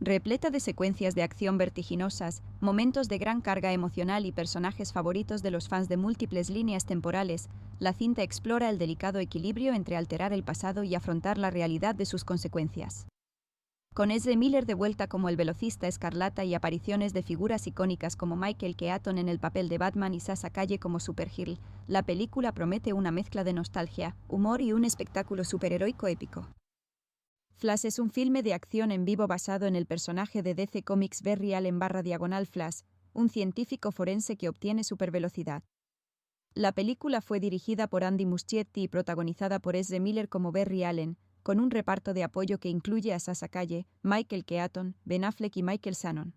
Repleta de secuencias de acción vertiginosas, momentos de gran carga emocional y personajes favoritos de los fans de múltiples líneas temporales, la cinta explora el delicado equilibrio entre alterar el pasado y afrontar la realidad de sus consecuencias. Con Ezra Miller de vuelta como el velocista escarlata y apariciones de figuras icónicas como Michael Keaton en el papel de Batman y Sasha Calle como Supergirl, la película promete una mezcla de nostalgia, humor y un espectáculo superheroico épico. Flash es un filme de acción en vivo basado en el personaje de DC Comics Barry Allen /Flash, un científico forense que obtiene supervelocidad. La película fue dirigida por Andy Muschietti y protagonizada por Ezra Miller como Barry Allen, con un reparto de apoyo que incluye a Sasha Calle, Michael Keaton, Ben Affleck y Michael Shannon.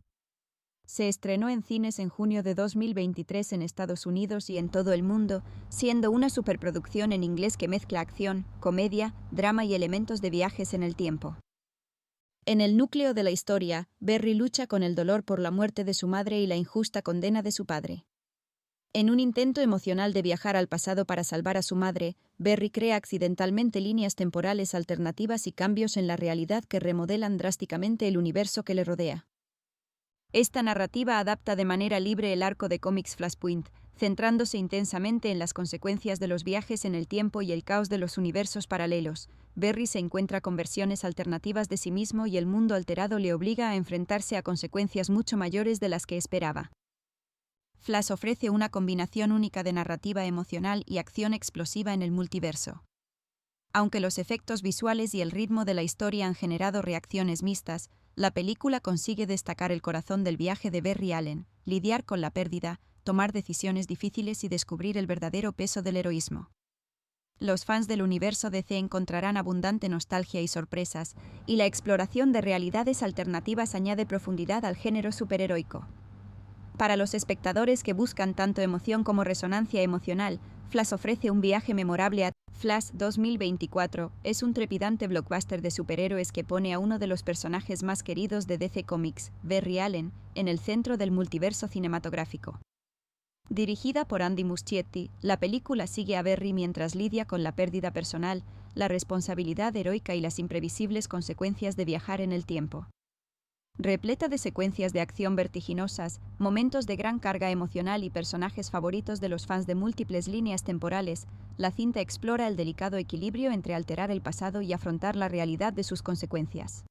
Se estrenó en cines en junio de 2023 en Estados Unidos y en todo el mundo, siendo una superproducción en inglés que mezcla acción, comedia, drama y elementos de viajes en el tiempo. En el núcleo de la historia, Barry lucha con el dolor por la muerte de su madre y la injusta condena de su padre. En un intento emocional de viajar al pasado para salvar a su madre, Barry crea accidentalmente líneas temporales alternativas y cambios en la realidad que remodelan drásticamente el universo que le rodea. Esta narrativa adapta de manera libre el arco de cómics Flashpoint, centrándose intensamente en las consecuencias de los viajes en el tiempo y el caos de los universos paralelos. Barry se encuentra con versiones alternativas de sí mismo y el mundo alterado le obliga a enfrentarse a consecuencias mucho mayores de las que esperaba. Flash ofrece una combinación única de narrativa emocional y acción explosiva en el multiverso. Aunque los efectos visuales y el ritmo de la historia han generado reacciones mixtas, la película consigue destacar el corazón del viaje de Barry Allen, lidiar con la pérdida, tomar decisiones difíciles y descubrir el verdadero peso del heroísmo. Los fans del universo DC encontrarán abundante nostalgia y sorpresas, y la exploración de realidades alternativas añade profundidad al género superheroico. Para los espectadores que buscan tanto emoción como resonancia emocional, Flash ofrece un viaje memorable a Flash 2024 es un trepidante blockbuster de superhéroes que pone a uno de los personajes más queridos de DC Comics, Barry Allen, en el centro del multiverso cinematográfico. Dirigida por Andy Muschietti, la película sigue a Barry mientras lidia con la pérdida personal, la responsabilidad heroica y las imprevisibles consecuencias de viajar en el tiempo. Repleta de secuencias de acción vertiginosas, momentos de gran carga emocional y personajes favoritos de los fans de múltiples líneas temporales, la cinta explora el delicado equilibrio entre alterar el pasado y afrontar la realidad de sus consecuencias.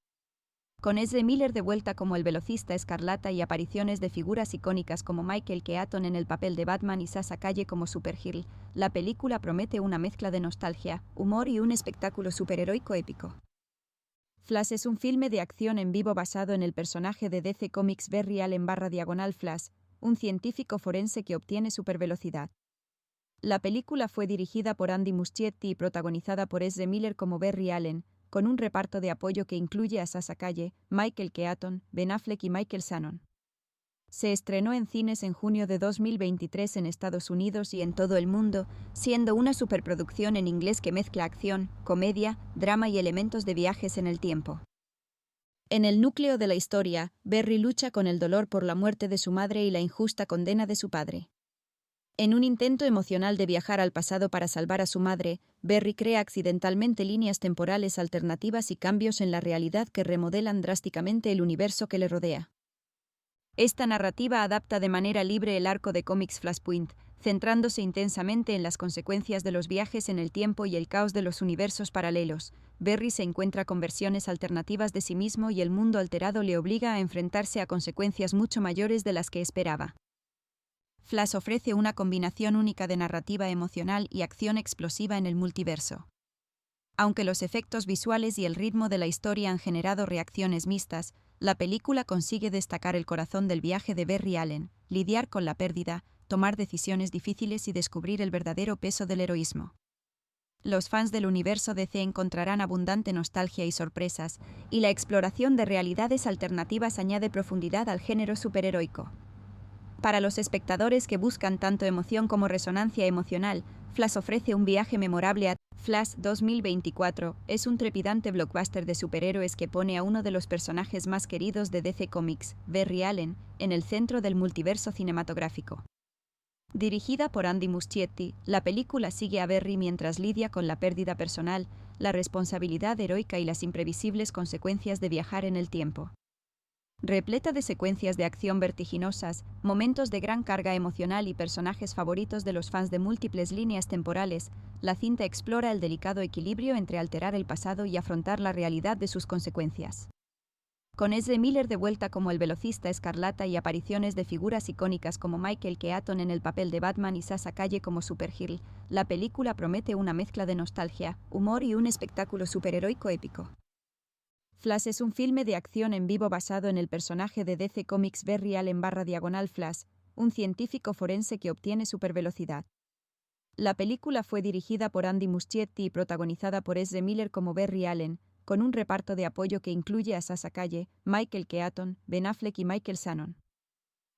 Con Ezra Miller de vuelta como el velocista escarlata y apariciones de figuras icónicas como Michael Keaton en el papel de Batman y Sasha Calle como Supergirl, la película promete una mezcla de nostalgia, humor y un espectáculo superheroico épico. Flash es un filme de acción en vivo basado en el personaje de DC Comics Barry Allen /Flash, un científico forense que obtiene supervelocidad. La película fue dirigida por Andy Muschietti y protagonizada por Ezra Miller como Barry Allen, con un reparto de apoyo que incluye a Sasha Calle, Michael Keaton, Ben Affleck y Michael Shannon. Se estrenó en cines en junio de 2023 en Estados Unidos y en todo el mundo, siendo una superproducción en inglés que mezcla acción, comedia, drama y elementos de viajes en el tiempo. En el núcleo de la historia, Barry lucha con el dolor por la muerte de su madre y la injusta condena de su padre. En un intento emocional de viajar al pasado para salvar a su madre, Barry crea accidentalmente líneas temporales alternativas y cambios en la realidad que remodelan drásticamente el universo que le rodea. Esta narrativa adapta de manera libre el arco de cómics Flashpoint, centrándose intensamente en las consecuencias de los viajes en el tiempo y el caos de los universos paralelos. Barry se encuentra con versiones alternativas de sí mismo y el mundo alterado le obliga a enfrentarse a consecuencias mucho mayores de las que esperaba. Flash ofrece una combinación única de narrativa emocional y acción explosiva en el multiverso. Aunque los efectos visuales y el ritmo de la historia han generado reacciones mixtas, la película consigue destacar el corazón del viaje de Barry Allen, lidiar con la pérdida, tomar decisiones difíciles y descubrir el verdadero peso del heroísmo. Los fans del universo DC encontrarán abundante nostalgia y sorpresas, y la exploración de realidades alternativas añade profundidad al género superheroico. Para los espectadores que buscan tanto emoción como resonancia emocional, Flash ofrece un viaje memorable a Flash 2024 es un trepidante blockbuster de superhéroes que pone a uno de los personajes más queridos de DC Comics, Barry Allen, en el centro del multiverso cinematográfico. Dirigida por Andy Muschietti, la película sigue a Barry mientras lidia con la pérdida personal, la responsabilidad heroica y las imprevisibles consecuencias de viajar en el tiempo. Repleta de secuencias de acción vertiginosas, momentos de gran carga emocional y personajes favoritos de los fans de múltiples líneas temporales, la cinta explora el delicado equilibrio entre alterar el pasado y afrontar la realidad de sus consecuencias. Con Ezra Miller de vuelta como el velocista escarlata y apariciones de figuras icónicas como Michael Keaton en el papel de Batman y Sasha Calle como Supergirl, la película promete una mezcla de nostalgia, humor y un espectáculo superheroico épico. Flash es un filme de acción en vivo basado en el personaje de DC Comics Barry Allen /Flash, un científico forense que obtiene supervelocidad. La película fue dirigida por Andy Muschietti y protagonizada por Ezra Miller como Barry Allen, con un reparto de apoyo que incluye a Sasha Calle, Michael Keaton, Ben Affleck y Michael Shannon.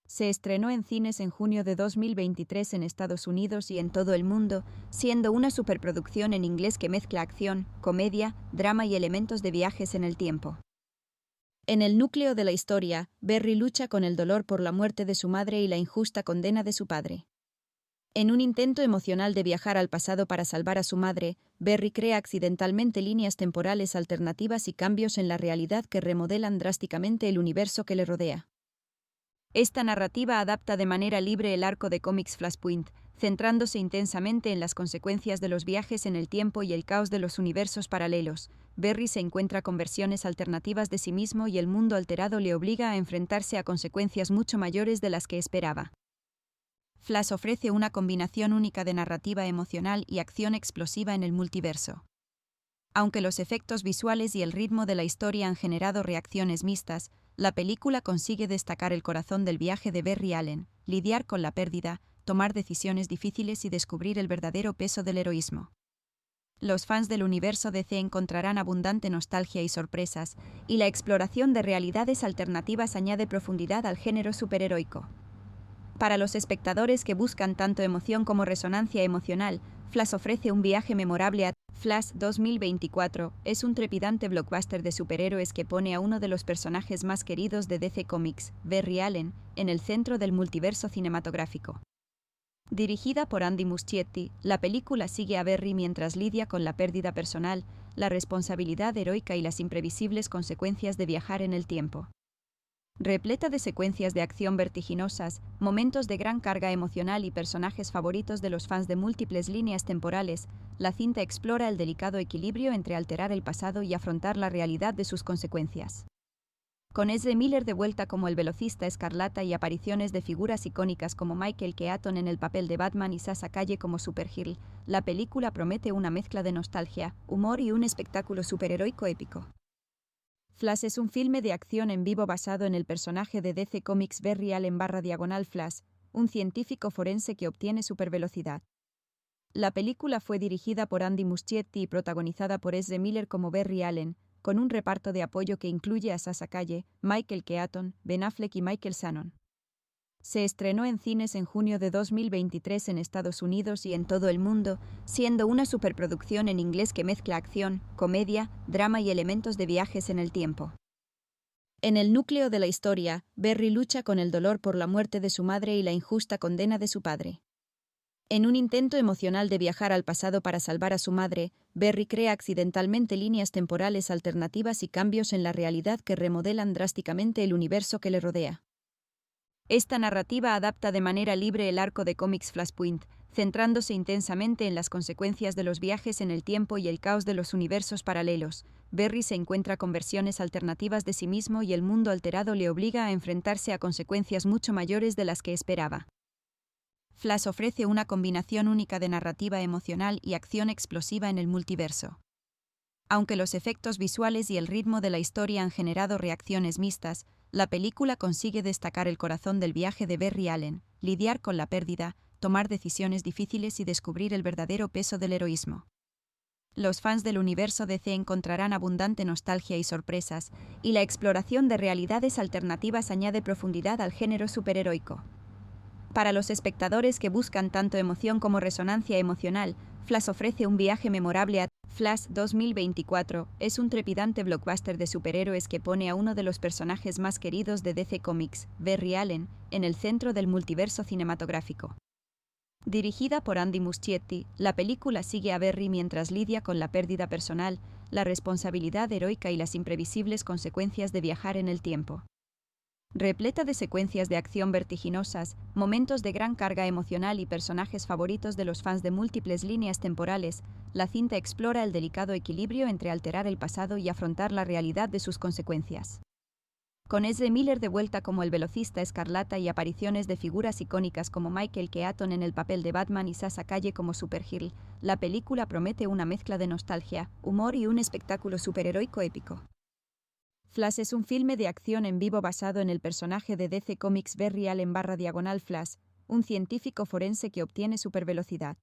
Se estrenó en cines en junio de 2023 en Estados Unidos y en todo el mundo, siendo una superproducción en inglés que mezcla acción, comedia, drama y elementos de viajes en el tiempo. En el núcleo de la historia, Barry lucha con el dolor por la muerte de su madre y la injusta condena de su padre. En un intento emocional de viajar al pasado para salvar a su madre, Barry crea accidentalmente líneas temporales alternativas y cambios en la realidad que remodelan drásticamente el universo que le rodea. Esta narrativa adapta de manera libre el arco de cómics Flashpoint, centrándose intensamente en las consecuencias de los viajes en el tiempo y el caos de los universos paralelos. Barry se encuentra con versiones alternativas de sí mismo y el mundo alterado le obliga a enfrentarse a consecuencias mucho mayores de las que esperaba. Flash ofrece una combinación única de narrativa emocional y acción explosiva en el multiverso. Aunque los efectos visuales y el ritmo de la historia han generado reacciones mixtas, la película consigue destacar el corazón del viaje de Barry Allen, lidiar con la pérdida, tomar decisiones difíciles y descubrir el verdadero peso del heroísmo. Los fans del universo DC encontrarán abundante nostalgia y sorpresas, y la exploración de realidades alternativas añade profundidad al género superheroico. Para los espectadores que buscan tanto emoción como resonancia emocional, Flash ofrece un viaje memorable a Flash 2024 es un trepidante blockbuster de superhéroes que pone a uno de los personajes más queridos de DC Comics, Barry Allen, en el centro del multiverso cinematográfico. Dirigida por Andy Muschietti, la película sigue a Barry mientras lidia con la pérdida personal, la responsabilidad heroica y las imprevisibles consecuencias de viajar en el tiempo. Repleta de secuencias de acción vertiginosas, momentos de gran carga emocional y personajes favoritos de los fans de múltiples líneas temporales, la cinta explora el delicado equilibrio entre alterar el pasado y afrontar la realidad de sus consecuencias. Con Ezra Miller de vuelta como el velocista escarlata y apariciones de figuras icónicas como Michael Keaton en el papel de Batman y Sasha Calle como Supergirl, la película promete una mezcla de nostalgia, humor y un espectáculo superheroico épico. Flash es un filme de acción en vivo basado en el personaje de DC Comics Barry Allen /Flash, un científico forense que obtiene supervelocidad. La película fue dirigida por Andy Muschietti y protagonizada por Ezra Miller como Barry Allen, con un reparto de apoyo que incluye a Sasha Calle, Michael Keaton, Ben Affleck y Michael Shannon. Se estrenó en cines en junio de 2023 en Estados Unidos y en todo el mundo, siendo una superproducción en inglés que mezcla acción, comedia, drama y elementos de viajes en el tiempo. En el núcleo de la historia, Barry lucha con el dolor por la muerte de su madre y la injusta condena de su padre. En un intento emocional de viajar al pasado para salvar a su madre, Barry crea accidentalmente líneas temporales alternativas y cambios en la realidad que remodelan drásticamente el universo que le rodea. Esta narrativa adapta de manera libre el arco de cómics Flashpoint, centrándose intensamente en las consecuencias de los viajes en el tiempo y el caos de los universos paralelos. Barry se encuentra con versiones alternativas de sí mismo y el mundo alterado le obliga a enfrentarse a consecuencias mucho mayores de las que esperaba. Flash ofrece una combinación única de narrativa emocional y acción explosiva en el multiverso. Aunque los efectos visuales y el ritmo de la historia han generado reacciones mixtas, la película consigue destacar el corazón del viaje de Barry Allen, lidiar con la pérdida, tomar decisiones difíciles y descubrir el verdadero peso del heroísmo. Los fans del universo DC encontrarán abundante nostalgia y sorpresas, y la exploración de realidades alternativas añade profundidad al género superheroico. Para los espectadores que buscan tanto emoción como resonancia emocional, Flash ofrece un viaje memorable a Flash 2024 es un trepidante blockbuster de superhéroes que pone a uno de los personajes más queridos de DC Comics, Barry Allen, en el centro del multiverso cinematográfico. Dirigida por Andy Muschietti, la película sigue a Barry mientras lidia con la pérdida personal, la responsabilidad heroica y las imprevisibles consecuencias de viajar en el tiempo. Repleta de secuencias de acción vertiginosas, momentos de gran carga emocional y personajes favoritos de los fans de múltiples líneas temporales, la cinta explora el delicado equilibrio entre alterar el pasado y afrontar la realidad de sus consecuencias. Con Ezra Miller de vuelta como el velocista escarlata y apariciones de figuras icónicas como Michael Keaton en el papel de Batman y Sasha Calle como Supergirl, la película promete una mezcla de nostalgia, humor y un espectáculo superheroico épico. Flash es un filme de acción en vivo basado en el personaje de DC Comics Barry Allen /Flash, un científico forense que obtiene supervelocidad.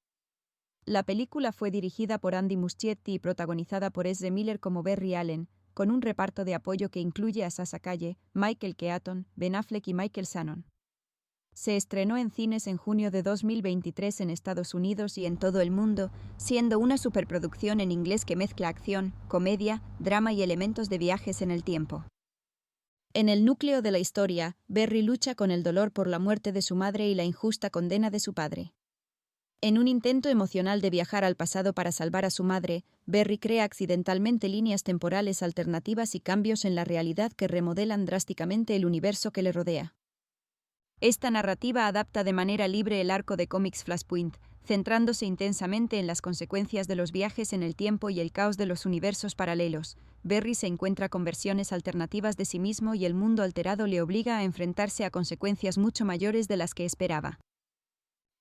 La película fue dirigida por Andy Muschietti y protagonizada por Ezra Miller como Barry Allen, con un reparto de apoyo que incluye a Sasha Calle, Michael Keaton, Ben Affleck y Michael Shannon. Se estrenó en cines en junio de 2023 en Estados Unidos y en todo el mundo, siendo una superproducción en inglés que mezcla acción, comedia, drama y elementos de viajes en el tiempo. En el núcleo de la historia, Barry lucha con el dolor por la muerte de su madre y la injusta condena de su padre. En un intento emocional de viajar al pasado para salvar a su madre, Barry crea accidentalmente líneas temporales alternativas y cambios en la realidad que remodelan drásticamente el universo que le rodea. Esta narrativa adapta de manera libre el arco de cómics Flashpoint, centrándose intensamente en las consecuencias de los viajes en el tiempo y el caos de los universos paralelos. Barry se encuentra con versiones alternativas de sí mismo y el mundo alterado le obliga a enfrentarse a consecuencias mucho mayores de las que esperaba.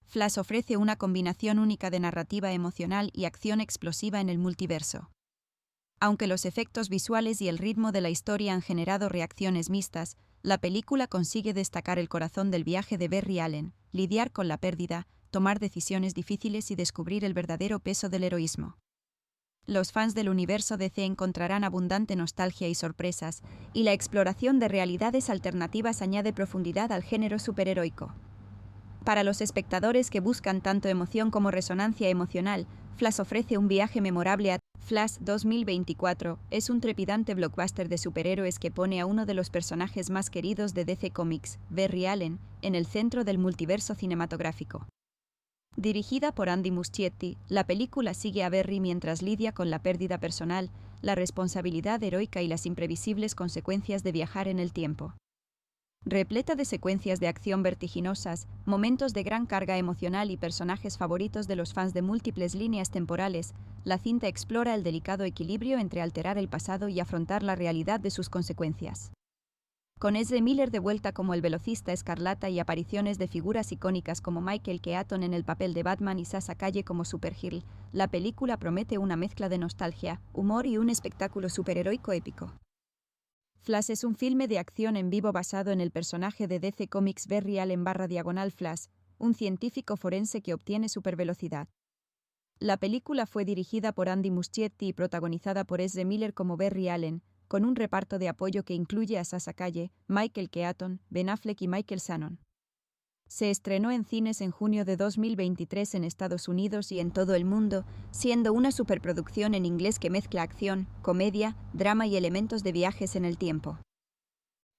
Flash ofrece una combinación única de narrativa emocional y acción explosiva en el multiverso. Aunque los efectos visuales y el ritmo de la historia han generado reacciones mixtas, la película consigue destacar el corazón del viaje de Barry Allen, lidiar con la pérdida, tomar decisiones difíciles y descubrir el verdadero peso del heroísmo. Los fans del universo DC encontrarán abundante nostalgia y sorpresas, y la exploración de realidades alternativas añade profundidad al género superheroico. Para los espectadores que buscan tanto emoción como resonancia emocional, Flash ofrece un viaje memorable a Flash 2024 es un trepidante blockbuster de superhéroes que pone a uno de los personajes más queridos de DC Comics, Barry Allen, en el centro del multiverso cinematográfico. Dirigida por Andy Muschietti, la película sigue a Barry mientras lidia con la pérdida personal, la responsabilidad heroica y las imprevisibles consecuencias de viajar en el tiempo. Repleta de secuencias de acción vertiginosas, momentos de gran carga emocional y personajes favoritos de los fans de múltiples líneas temporales, la cinta explora el delicado equilibrio entre alterar el pasado y afrontar la realidad de sus consecuencias. Con Ezra Miller de vuelta como el velocista escarlata y apariciones de figuras icónicas como Michael Keaton en el papel de Batman y Sasha Calle como Supergirl, la película promete una mezcla de nostalgia, humor y un espectáculo superheroico épico. Flash es un filme de acción en vivo basado en el personaje de DC Comics Barry Allen /Flash, un científico forense que obtiene supervelocidad. La película fue dirigida por Andy Muschietti y protagonizada por Ezra Miller como Barry Allen, con un reparto de apoyo que incluye a Sasha Calle, Michael Keaton, Ben Affleck y Michael Shannon. Se estrenó en cines en junio de 2023 en Estados Unidos y en todo el mundo, siendo una superproducción en inglés que mezcla acción, comedia, drama y elementos de viajes en el tiempo.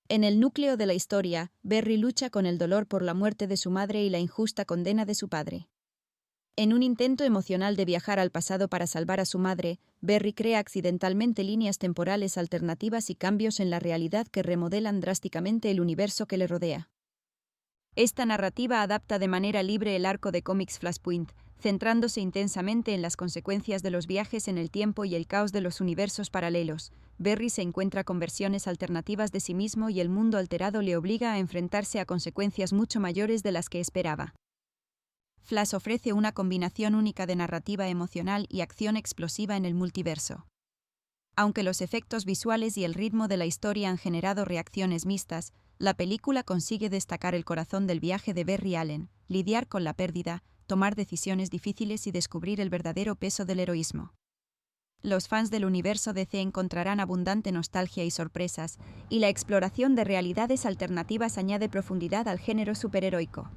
En el núcleo de la historia, Barry lucha con el dolor por la muerte de su madre y la injusta condena de su padre. En un intento emocional de viajar al pasado para salvar a su madre, Barry crea accidentalmente líneas temporales alternativas y cambios en la realidad que remodelan drásticamente el universo que le rodea. Esta narrativa adapta de manera libre el arco de cómics Flashpoint, centrándose intensamente en las consecuencias de los viajes en el tiempo y el caos de los universos paralelos. Barry se encuentra con versiones alternativas de sí mismo y el mundo alterado le obliga a enfrentarse a consecuencias mucho mayores de las que esperaba. Flash ofrece una combinación única de narrativa emocional y acción explosiva en el multiverso. Aunque los efectos visuales y el ritmo de la historia han generado reacciones mixtas, la película consigue destacar el corazón del viaje de Barry Allen, lidiar con la pérdida, tomar decisiones difíciles y descubrir el verdadero peso del heroísmo. Los fans del universo DC encontrarán abundante nostalgia y sorpresas, y la exploración de realidades alternativas añade profundidad al género superheroico.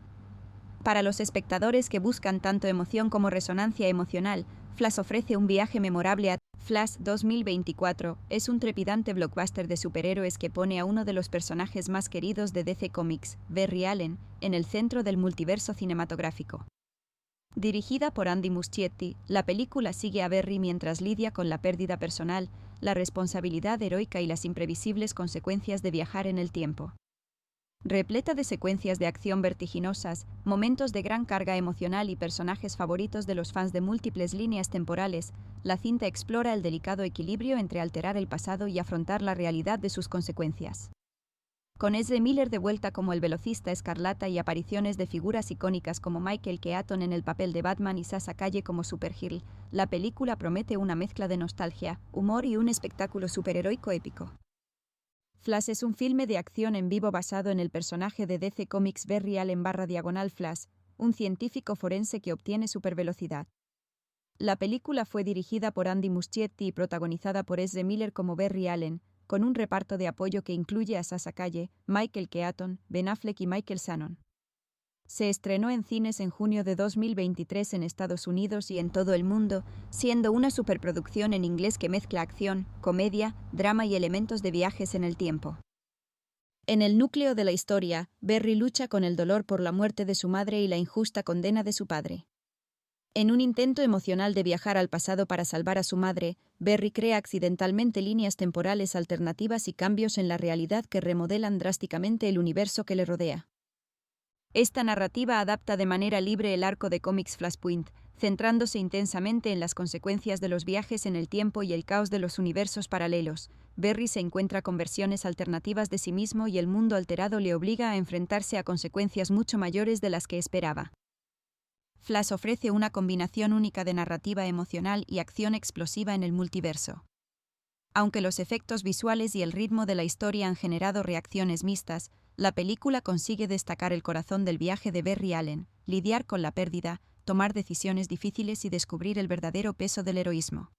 Para los espectadores que buscan tanto emoción como resonancia emocional, Flash ofrece un viaje memorable a Flash 2024 es un trepidante blockbuster de superhéroes que pone a uno de los personajes más queridos de DC Comics, Barry Allen, en el centro del multiverso cinematográfico. Dirigida por Andy Muschietti, la película sigue a Barry mientras lidia con la pérdida personal, la responsabilidad heroica y las imprevisibles consecuencias de viajar en el tiempo. Repleta de secuencias de acción vertiginosas, momentos de gran carga emocional y personajes favoritos de los fans de múltiples líneas temporales, la cinta explora el delicado equilibrio entre alterar el pasado y afrontar la realidad de sus consecuencias. Con Ezra Miller de vuelta como el velocista escarlata y apariciones de figuras icónicas como Michael Keaton en el papel de Batman y Sasha Calle como Supergirl, la película promete una mezcla de nostalgia, humor y un espectáculo superheroico épico. Flash es un filme de acción en vivo basado en el personaje de DC Comics Barry Allen /Flash, un científico forense que obtiene supervelocidad. La película fue dirigida por Andy Muschietti y protagonizada por Ezra Miller como Barry Allen, con un reparto de apoyo que incluye a Sasha Calle, Michael Keaton, Ben Affleck y Michael Shannon. Se estrenó en cines en junio de 2023 en Estados Unidos y en todo el mundo, siendo una superproducción en inglés que mezcla acción, comedia, drama y elementos de viajes en el tiempo. En el núcleo de la historia, Barry lucha con el dolor por la muerte de su madre y la injusta condena de su padre. En un intento emocional de viajar al pasado para salvar a su madre, Barry crea accidentalmente líneas temporales alternativas y cambios en la realidad que remodelan drásticamente el universo que le rodea. Esta narrativa adapta de manera libre el arco de cómics Flashpoint, centrándose intensamente en las consecuencias de los viajes en el tiempo y el caos de los universos paralelos. Barry se encuentra con versiones alternativas de sí mismo y el mundo alterado le obliga a enfrentarse a consecuencias mucho mayores de las que esperaba. Flash ofrece una combinación única de narrativa emocional y acción explosiva en el multiverso. Aunque los efectos visuales y el ritmo de la historia han generado reacciones mixtas, la película consigue destacar el corazón del viaje de Barry Allen, lidiar con la pérdida, tomar decisiones difíciles y descubrir el verdadero peso del heroísmo.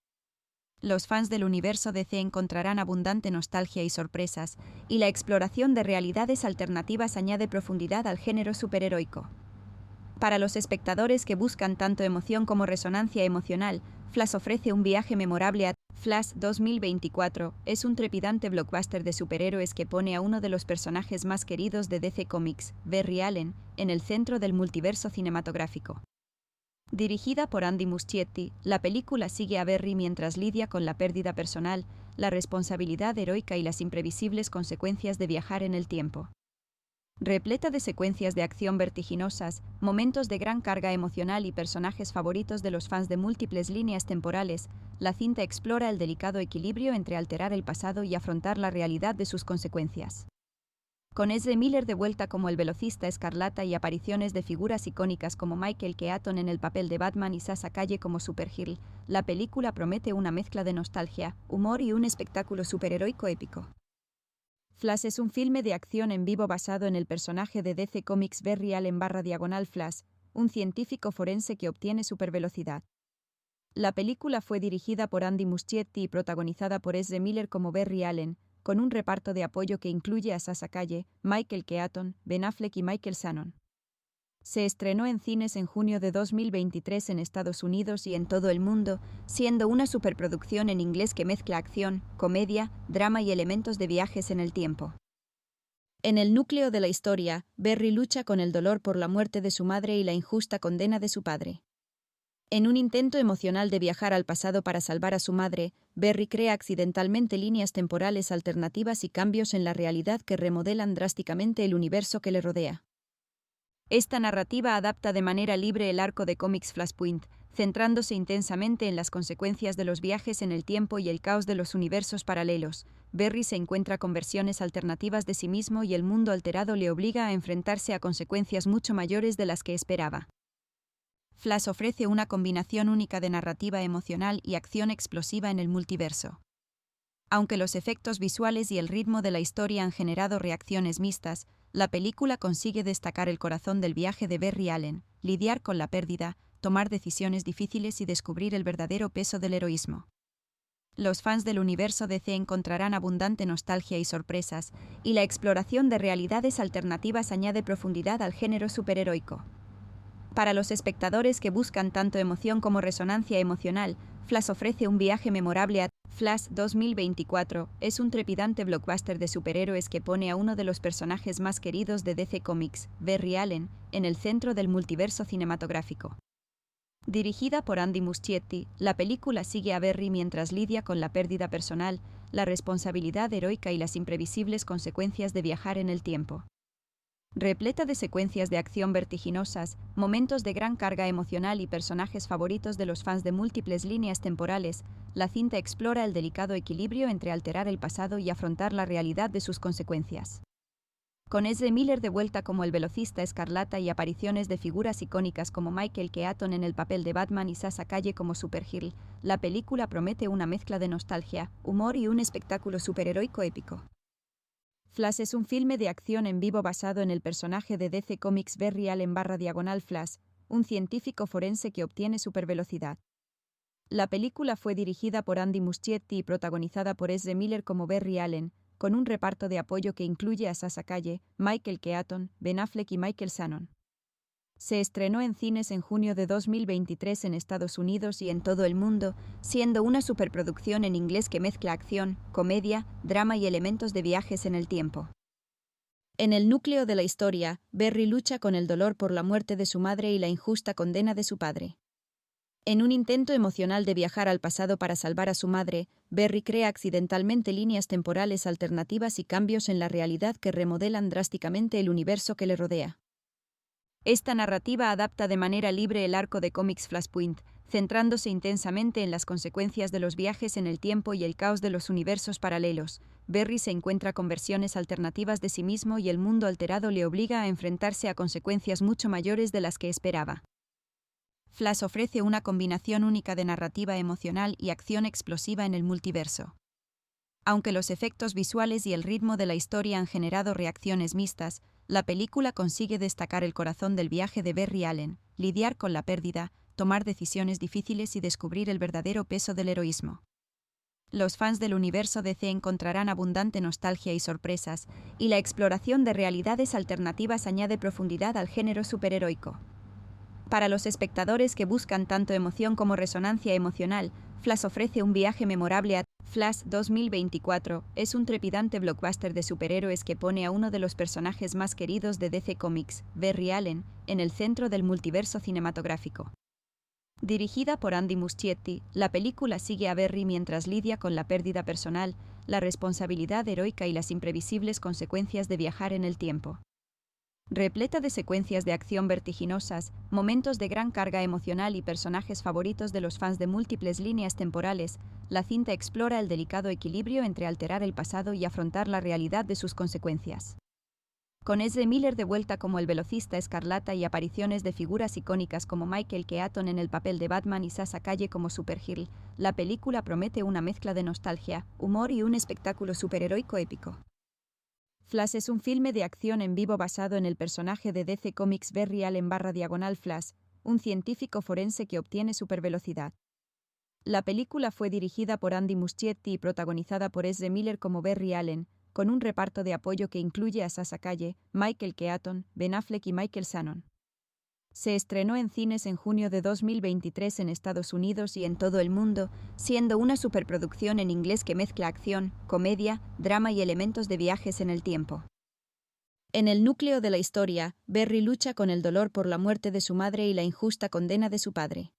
Los fans del universo DC encontrarán abundante nostalgia y sorpresas, y la exploración de realidades alternativas añade profundidad al género superheroico. Para los espectadores que buscan tanto emoción como resonancia emocional, Flash ofrece un viaje memorable a Flash 2024 es un trepidante blockbuster de superhéroes que pone a uno de los personajes más queridos de DC Comics, Barry Allen, en el centro del multiverso cinematográfico. Dirigida por Andy Muschietti, la película sigue a Barry mientras lidia con la pérdida personal, la responsabilidad heroica y las imprevisibles consecuencias de viajar en el tiempo. Repleta de secuencias de acción vertiginosas, momentos de gran carga emocional y personajes favoritos de los fans de múltiples líneas temporales, la cinta explora el delicado equilibrio entre alterar el pasado y afrontar la realidad de sus consecuencias. Con Ezra Miller de vuelta como el velocista escarlata y apariciones de figuras icónicas como Michael Keaton en el papel de Batman y Sasha Calle como Supergirl, la película promete una mezcla de nostalgia, humor y un espectáculo superheroico épico. Flash es un filme de acción en vivo basado en el personaje de DC Comics Barry Allen /Flash, un científico forense que obtiene supervelocidad. La película fue dirigida por Andy Muschietti y protagonizada por Ezra Miller como Barry Allen, con un reparto de apoyo que incluye a Sasha Calle, Michael Keaton, Ben Affleck y Michael Shannon. Se estrenó en cines en junio de 2023 en Estados Unidos y en todo el mundo, siendo una superproducción en inglés que mezcla acción, comedia, drama y elementos de viajes en el tiempo. En el núcleo de la historia, Barry lucha con el dolor por la muerte de su madre y la injusta condena de su padre. En un intento emocional de viajar al pasado para salvar a su madre, Barry crea accidentalmente líneas temporales alternativas y cambios en la realidad que remodelan drásticamente el universo que le rodea. Esta narrativa adapta de manera libre el arco de cómics Flashpoint, centrándose intensamente en las consecuencias de los viajes en el tiempo y el caos de los universos paralelos. Barry se encuentra con versiones alternativas de sí mismo y el mundo alterado le obliga a enfrentarse a consecuencias mucho mayores de las que esperaba. Flash ofrece una combinación única de narrativa emocional y acción explosiva en el multiverso. Aunque los efectos visuales y el ritmo de la historia han generado reacciones mixtas, la película consigue destacar el corazón del viaje de Barry Allen, lidiar con la pérdida, tomar decisiones difíciles y descubrir el verdadero peso del heroísmo. Los fans del universo DC encontrarán abundante nostalgia y sorpresas, y la exploración de realidades alternativas añade profundidad al género superheroico. Para los espectadores que buscan tanto emoción como resonancia emocional, Flash ofrece un viaje memorable a Flash 2024 es un trepidante blockbuster de superhéroes que pone a uno de los personajes más queridos de DC Comics, Barry Allen, en el centro del multiverso cinematográfico. Dirigida por Andy Muschietti, la película sigue a Barry mientras lidia con la pérdida personal, la responsabilidad heroica y las imprevisibles consecuencias de viajar en el tiempo. Repleta de secuencias de acción vertiginosas, momentos de gran carga emocional y personajes favoritos de los fans de múltiples líneas temporales, la cinta explora el delicado equilibrio entre alterar el pasado y afrontar la realidad de sus consecuencias. Con Ezra Miller de vuelta como el velocista escarlata y apariciones de figuras icónicas como Michael Keaton en el papel de Batman y Sasha Calle como Supergirl, la película promete una mezcla de nostalgia, humor y un espectáculo superheroico épico. Flash es un filme de acción en vivo basado en el personaje de DC Comics Barry Allen /Flash, un científico forense que obtiene supervelocidad. La película fue dirigida por Andy Muschietti y protagonizada por Ezra Miller como Barry Allen, con un reparto de apoyo que incluye a Sasha Calle, Michael Keaton, Ben Affleck y Michael Shannon. Se estrenó en cines en junio de 2023 en Estados Unidos y en todo el mundo, siendo una superproducción en inglés que mezcla acción, comedia, drama y elementos de viajes en el tiempo. En el núcleo de la historia, Barry lucha con el dolor por la muerte de su madre y la injusta condena de su padre. En un intento emocional de viajar al pasado para salvar a su madre, Barry crea accidentalmente líneas temporales alternativas y cambios en la realidad que remodelan drásticamente el universo que le rodea. Esta narrativa adapta de manera libre el arco de cómics Flashpoint, centrándose intensamente en las consecuencias de los viajes en el tiempo y el caos de los universos paralelos. Barry se encuentra con versiones alternativas de sí mismo y el mundo alterado le obliga a enfrentarse a consecuencias mucho mayores de las que esperaba. Flash ofrece una combinación única de narrativa emocional y acción explosiva en el multiverso. Aunque los efectos visuales y el ritmo de la historia han generado reacciones mixtas, la película consigue destacar el corazón del viaje de Barry Allen, lidiar con la pérdida, tomar decisiones difíciles y descubrir el verdadero peso del heroísmo. Los fans del universo DC encontrarán abundante nostalgia y sorpresas, y la exploración de realidades alternativas añade profundidad al género superheroico. Para los espectadores que buscan tanto emoción como resonancia emocional, Flash ofrece un viaje memorable a Flash 2024 es un trepidante blockbuster de superhéroes que pone a uno de los personajes más queridos de DC Comics, Barry Allen, en el centro del multiverso cinematográfico. Dirigida por Andy Muschietti, la película sigue a Barry mientras lidia con la pérdida personal, la responsabilidad heroica y las imprevisibles consecuencias de viajar en el tiempo. Repleta de secuencias de acción vertiginosas, momentos de gran carga emocional y personajes favoritos de los fans de múltiples líneas temporales, la cinta explora el delicado equilibrio entre alterar el pasado y afrontar la realidad de sus consecuencias. Con Ezra Miller de vuelta como el velocista escarlata y apariciones de figuras icónicas como Michael Keaton en el papel de Batman y Sasha Calle como Supergirl, la película promete una mezcla de nostalgia, humor y un espectáculo superheroico épico. Flash es un filme de acción en vivo basado en el personaje de DC Comics Barry Allen /Flash, un científico forense que obtiene supervelocidad. La película fue dirigida por Andy Muschietti y protagonizada por Ezra Miller como Barry Allen, con un reparto de apoyo que incluye a Sasha Calle, Michael Keaton, Ben Affleck y Michael Shannon. Se estrenó en cines en junio de 2023 en Estados Unidos y en todo el mundo, siendo una superproducción en inglés que mezcla acción, comedia, drama y elementos de viajes en el tiempo. En el núcleo de la historia, Barry lucha con el dolor por la muerte de su madre y la injusta condena de su padre.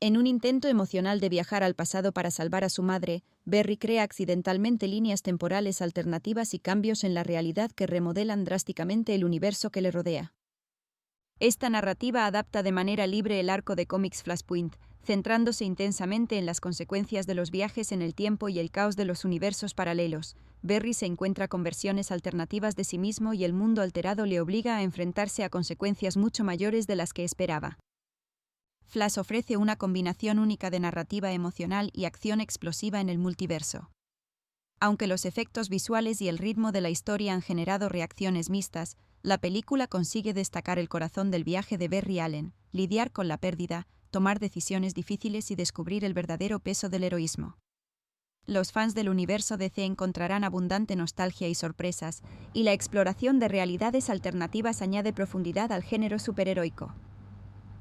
En un intento emocional de viajar al pasado para salvar a su madre, Barry crea accidentalmente líneas temporales alternativas y cambios en la realidad que remodelan drásticamente el universo que le rodea. Esta narrativa adapta de manera libre el arco de cómics Flashpoint, centrándose intensamente en las consecuencias de los viajes en el tiempo y el caos de los universos paralelos. Barry se encuentra con versiones alternativas de sí mismo y el mundo alterado le obliga a enfrentarse a consecuencias mucho mayores de las que esperaba. Flash ofrece una combinación única de narrativa emocional y acción explosiva en el multiverso. Aunque los efectos visuales y el ritmo de la historia han generado reacciones mixtas, la película consigue destacar el corazón del viaje de Barry Allen, lidiar con la pérdida, tomar decisiones difíciles y descubrir el verdadero peso del heroísmo. Los fans del universo DC encontrarán abundante nostalgia y sorpresas, y la exploración de realidades alternativas añade profundidad al género superheroico.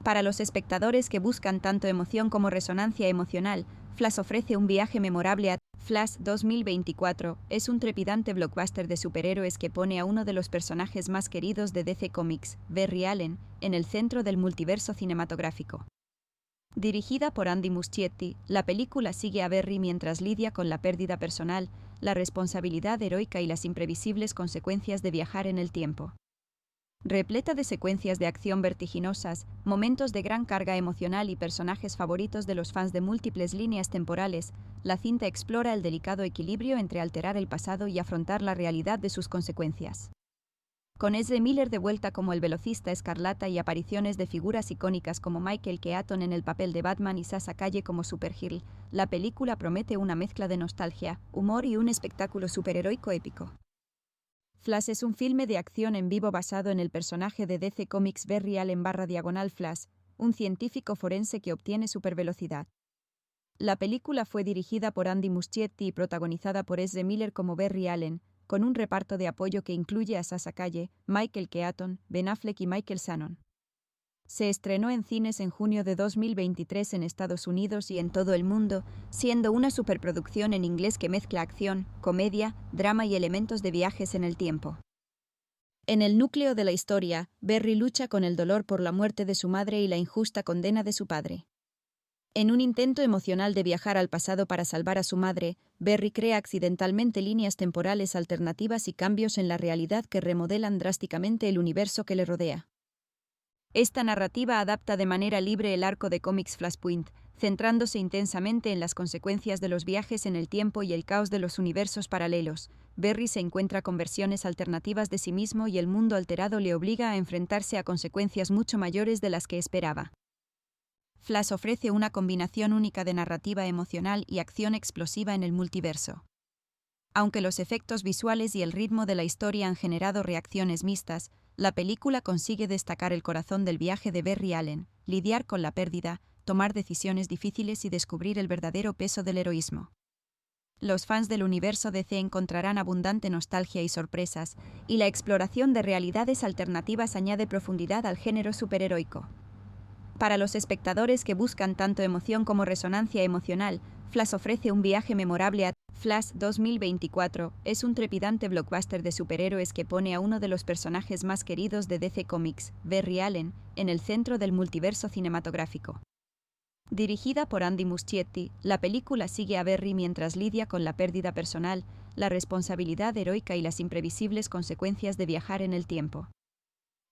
Para los espectadores que buscan tanto emoción como resonancia emocional, Flash ofrece un viaje memorable a Flash 2024 es un trepidante blockbuster de superhéroes que pone a uno de los personajes más queridos de DC Comics, Barry Allen, en el centro del multiverso cinematográfico. Dirigida por Andy Muschietti, la película sigue a Barry mientras lidia con la pérdida personal, la responsabilidad heroica y las imprevisibles consecuencias de viajar en el tiempo. Repleta de secuencias de acción vertiginosas, momentos de gran carga emocional y personajes favoritos de los fans de múltiples líneas temporales, la cinta explora el delicado equilibrio entre alterar el pasado y afrontar la realidad de sus consecuencias. Con Ezra Miller de vuelta como el velocista escarlata y apariciones de figuras icónicas como Michael Keaton en el papel de Batman y Sasha Calle como Supergirl, la película promete una mezcla de nostalgia, humor y un espectáculo superheroico épico. Flash es un filme de acción en vivo basado en el personaje de DC Comics Barry Allen /Flash, un científico forense que obtiene supervelocidad. La película fue dirigida por Andy Muschietti y protagonizada por Ezra Miller como Barry Allen, con un reparto de apoyo que incluye a Sasha Calle, Michael Keaton, Ben Affleck y Michael Shannon. Se estrenó en cines en junio de 2023 en Estados Unidos y en todo el mundo, siendo una superproducción en inglés que mezcla acción, comedia, drama y elementos de viajes en el tiempo. En el núcleo de la historia, Barry lucha con el dolor por la muerte de su madre y la injusta condena de su padre. En un intento emocional de viajar al pasado para salvar a su madre, Barry crea accidentalmente líneas temporales alternativas y cambios en la realidad que remodelan drásticamente el universo que le rodea. Esta narrativa adapta de manera libre el arco de cómics Flashpoint, centrándose intensamente en las consecuencias de los viajes en el tiempo y el caos de los universos paralelos. Barry se encuentra con versiones alternativas de sí mismo y el mundo alterado le obliga a enfrentarse a consecuencias mucho mayores de las que esperaba. Flash ofrece una combinación única de narrativa emocional y acción explosiva en el multiverso. Aunque los efectos visuales y el ritmo de la historia han generado reacciones mixtas, la película consigue destacar el corazón del viaje de Barry Allen, lidiar con la pérdida, tomar decisiones difíciles y descubrir el verdadero peso del heroísmo. Los fans del universo DC encontrarán abundante nostalgia y sorpresas, y la exploración de realidades alternativas añade profundidad al género superheroico. Para los espectadores que buscan tanto emoción como resonancia emocional, Flash ofrece un viaje memorable a Flash 2024 es un trepidante blockbuster de superhéroes que pone a uno de los personajes más queridos de DC Comics, Barry Allen, en el centro del multiverso cinematográfico. Dirigida por Andy Muschietti, la película sigue a Barry mientras lidia con la pérdida personal, la responsabilidad heroica y las imprevisibles consecuencias de viajar en el tiempo.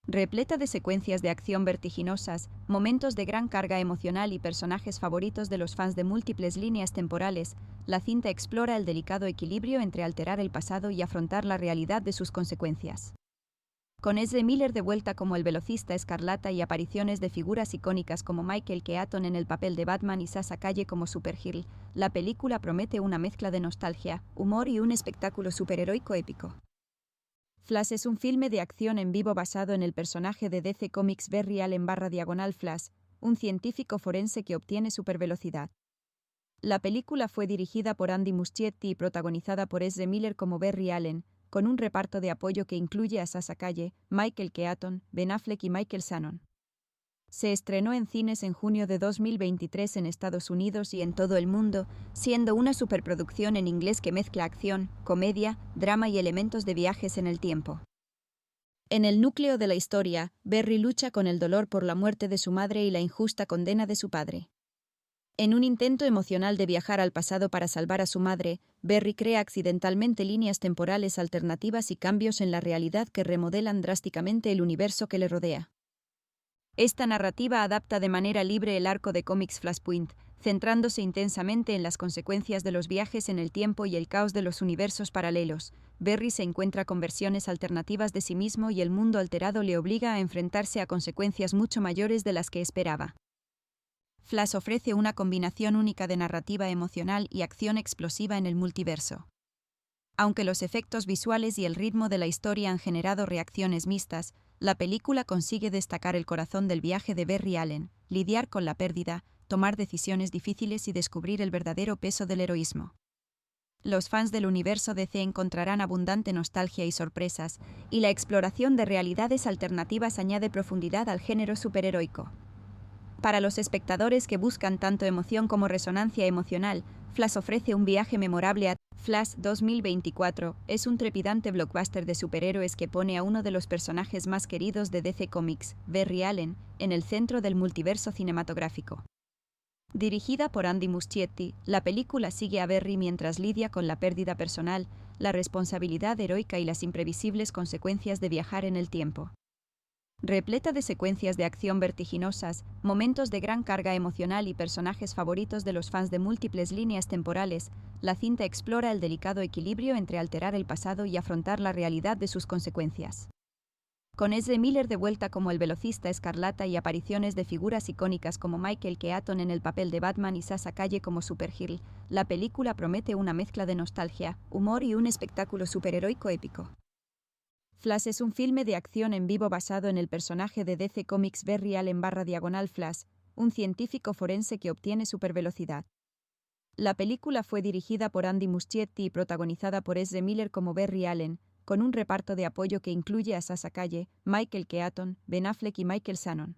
Repleta de secuencias de acción vertiginosas, momentos de gran carga emocional y personajes favoritos de los fans de múltiples líneas temporales, la cinta explora el delicado equilibrio entre alterar el pasado y afrontar la realidad de sus consecuencias. Con Ezra Miller de vuelta como el velocista escarlata y apariciones de figuras icónicas como Michael Keaton en el papel de Batman y Sasha Calle como Supergirl, la película promete una mezcla de nostalgia, humor y un espectáculo superheroico épico. Flash es un filme de acción en vivo basado en el personaje de DC Comics Barry Allen /Flash, un científico forense que obtiene supervelocidad. La película fue dirigida por Andy Muschietti y protagonizada por Ezra Miller como Barry Allen, con un reparto de apoyo que incluye a Sasha Calle, Michael Keaton, Ben Affleck y Michael Shannon. Se estrenó en cines en junio de 2023 en Estados Unidos y en todo el mundo, siendo una superproducción en inglés que mezcla acción, comedia, drama y elementos de viajes en el tiempo. En el núcleo de la historia, Barry lucha con el dolor por la muerte de su madre y la injusta condena de su padre. En un intento emocional de viajar al pasado para salvar a su madre, Barry crea accidentalmente líneas temporales alternativas y cambios en la realidad que remodelan drásticamente el universo que le rodea. Esta narrativa adapta de manera libre el arco de cómics Flashpoint, centrándose intensamente en las consecuencias de los viajes en el tiempo y el caos de los universos paralelos. Barry se encuentra con versiones alternativas de sí mismo y el mundo alterado le obliga a enfrentarse a consecuencias mucho mayores de las que esperaba. Flash ofrece una combinación única de narrativa emocional y acción explosiva en el multiverso. Aunque los efectos visuales y el ritmo de la historia han generado reacciones mixtas, la película consigue destacar el corazón del viaje de Barry Allen, lidiar con la pérdida, tomar decisiones difíciles y descubrir el verdadero peso del heroísmo. Los fans del universo DC encontrarán abundante nostalgia y sorpresas, y la exploración de realidades alternativas añade profundidad al género superheroico. Para los espectadores que buscan tanto emoción como resonancia emocional, Flash ofrece un viaje memorable a Flash 2024 es un trepidante blockbuster de superhéroes que pone a uno de los personajes más queridos de DC Comics, Barry Allen, en el centro del multiverso cinematográfico. Dirigida por Andy Muschietti, la película sigue a Barry mientras lidia con la pérdida personal, la responsabilidad heroica y las imprevisibles consecuencias de viajar en el tiempo. Repleta de secuencias de acción vertiginosas, momentos de gran carga emocional y personajes favoritos de los fans de múltiples líneas temporales, la cinta explora el delicado equilibrio entre alterar el pasado y afrontar la realidad de sus consecuencias. Con Ezra Miller de vuelta como el velocista escarlata y apariciones de figuras icónicas como Michael Keaton en el papel de Batman y Sasha Calle como Supergirl, la película promete una mezcla de nostalgia, humor y un espectáculo superheroico épico. Flash es un filme de acción en vivo basado en el personaje de DC Comics Barry Allen /Flash, un científico forense que obtiene supervelocidad. La película fue dirigida por Andy Muschietti y protagonizada por Ezra Miller como Barry Allen, con un reparto de apoyo que incluye a Sasha Calle, Michael Keaton, Ben Affleck y Michael Shannon.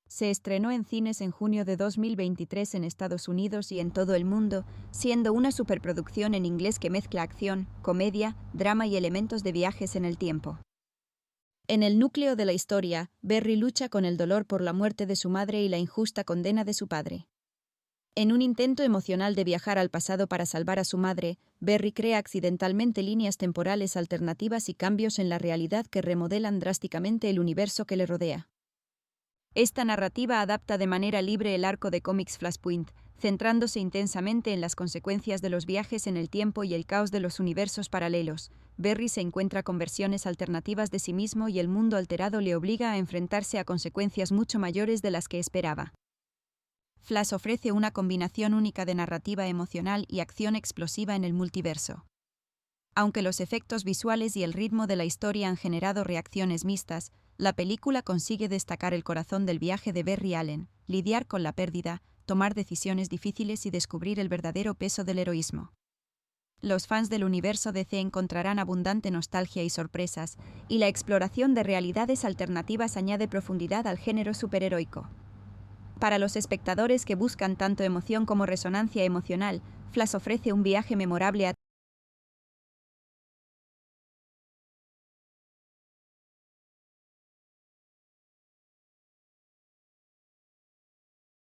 Se estrenó en cines en junio de 2023 en Estados Unidos y en todo el mundo, siendo una superproducción en inglés que mezcla acción, comedia, drama y elementos de viajes en el tiempo. En el núcleo de la historia, Barry lucha con el dolor por la muerte de su madre y la injusta condena de su padre. En un intento emocional de viajar al pasado para salvar a su madre, Barry crea accidentalmente líneas temporales alternativas y cambios en la realidad que remodelan drásticamente el universo que le rodea. Esta narrativa adapta de manera libre el arco de cómics Flashpoint, centrándose intensamente en las consecuencias de los viajes en el tiempo y el caos de los universos paralelos. Barry se encuentra con versiones alternativas de sí mismo y el mundo alterado le obliga a enfrentarse a consecuencias mucho mayores de las que esperaba. Flash ofrece una combinación única de narrativa emocional y acción explosiva en el multiverso. Aunque los efectos visuales y el ritmo de la historia han generado reacciones mixtas, la película consigue destacar el corazón del viaje de Barry Allen, lidiar con la pérdida, tomar decisiones difíciles y descubrir el verdadero peso del heroísmo. Los fans del universo DC encontrarán abundante nostalgia y sorpresas, y la exploración de realidades alternativas añade profundidad al género superheroico. Para los espectadores que buscan tanto emoción como resonancia emocional, Flash ofrece un viaje memorable a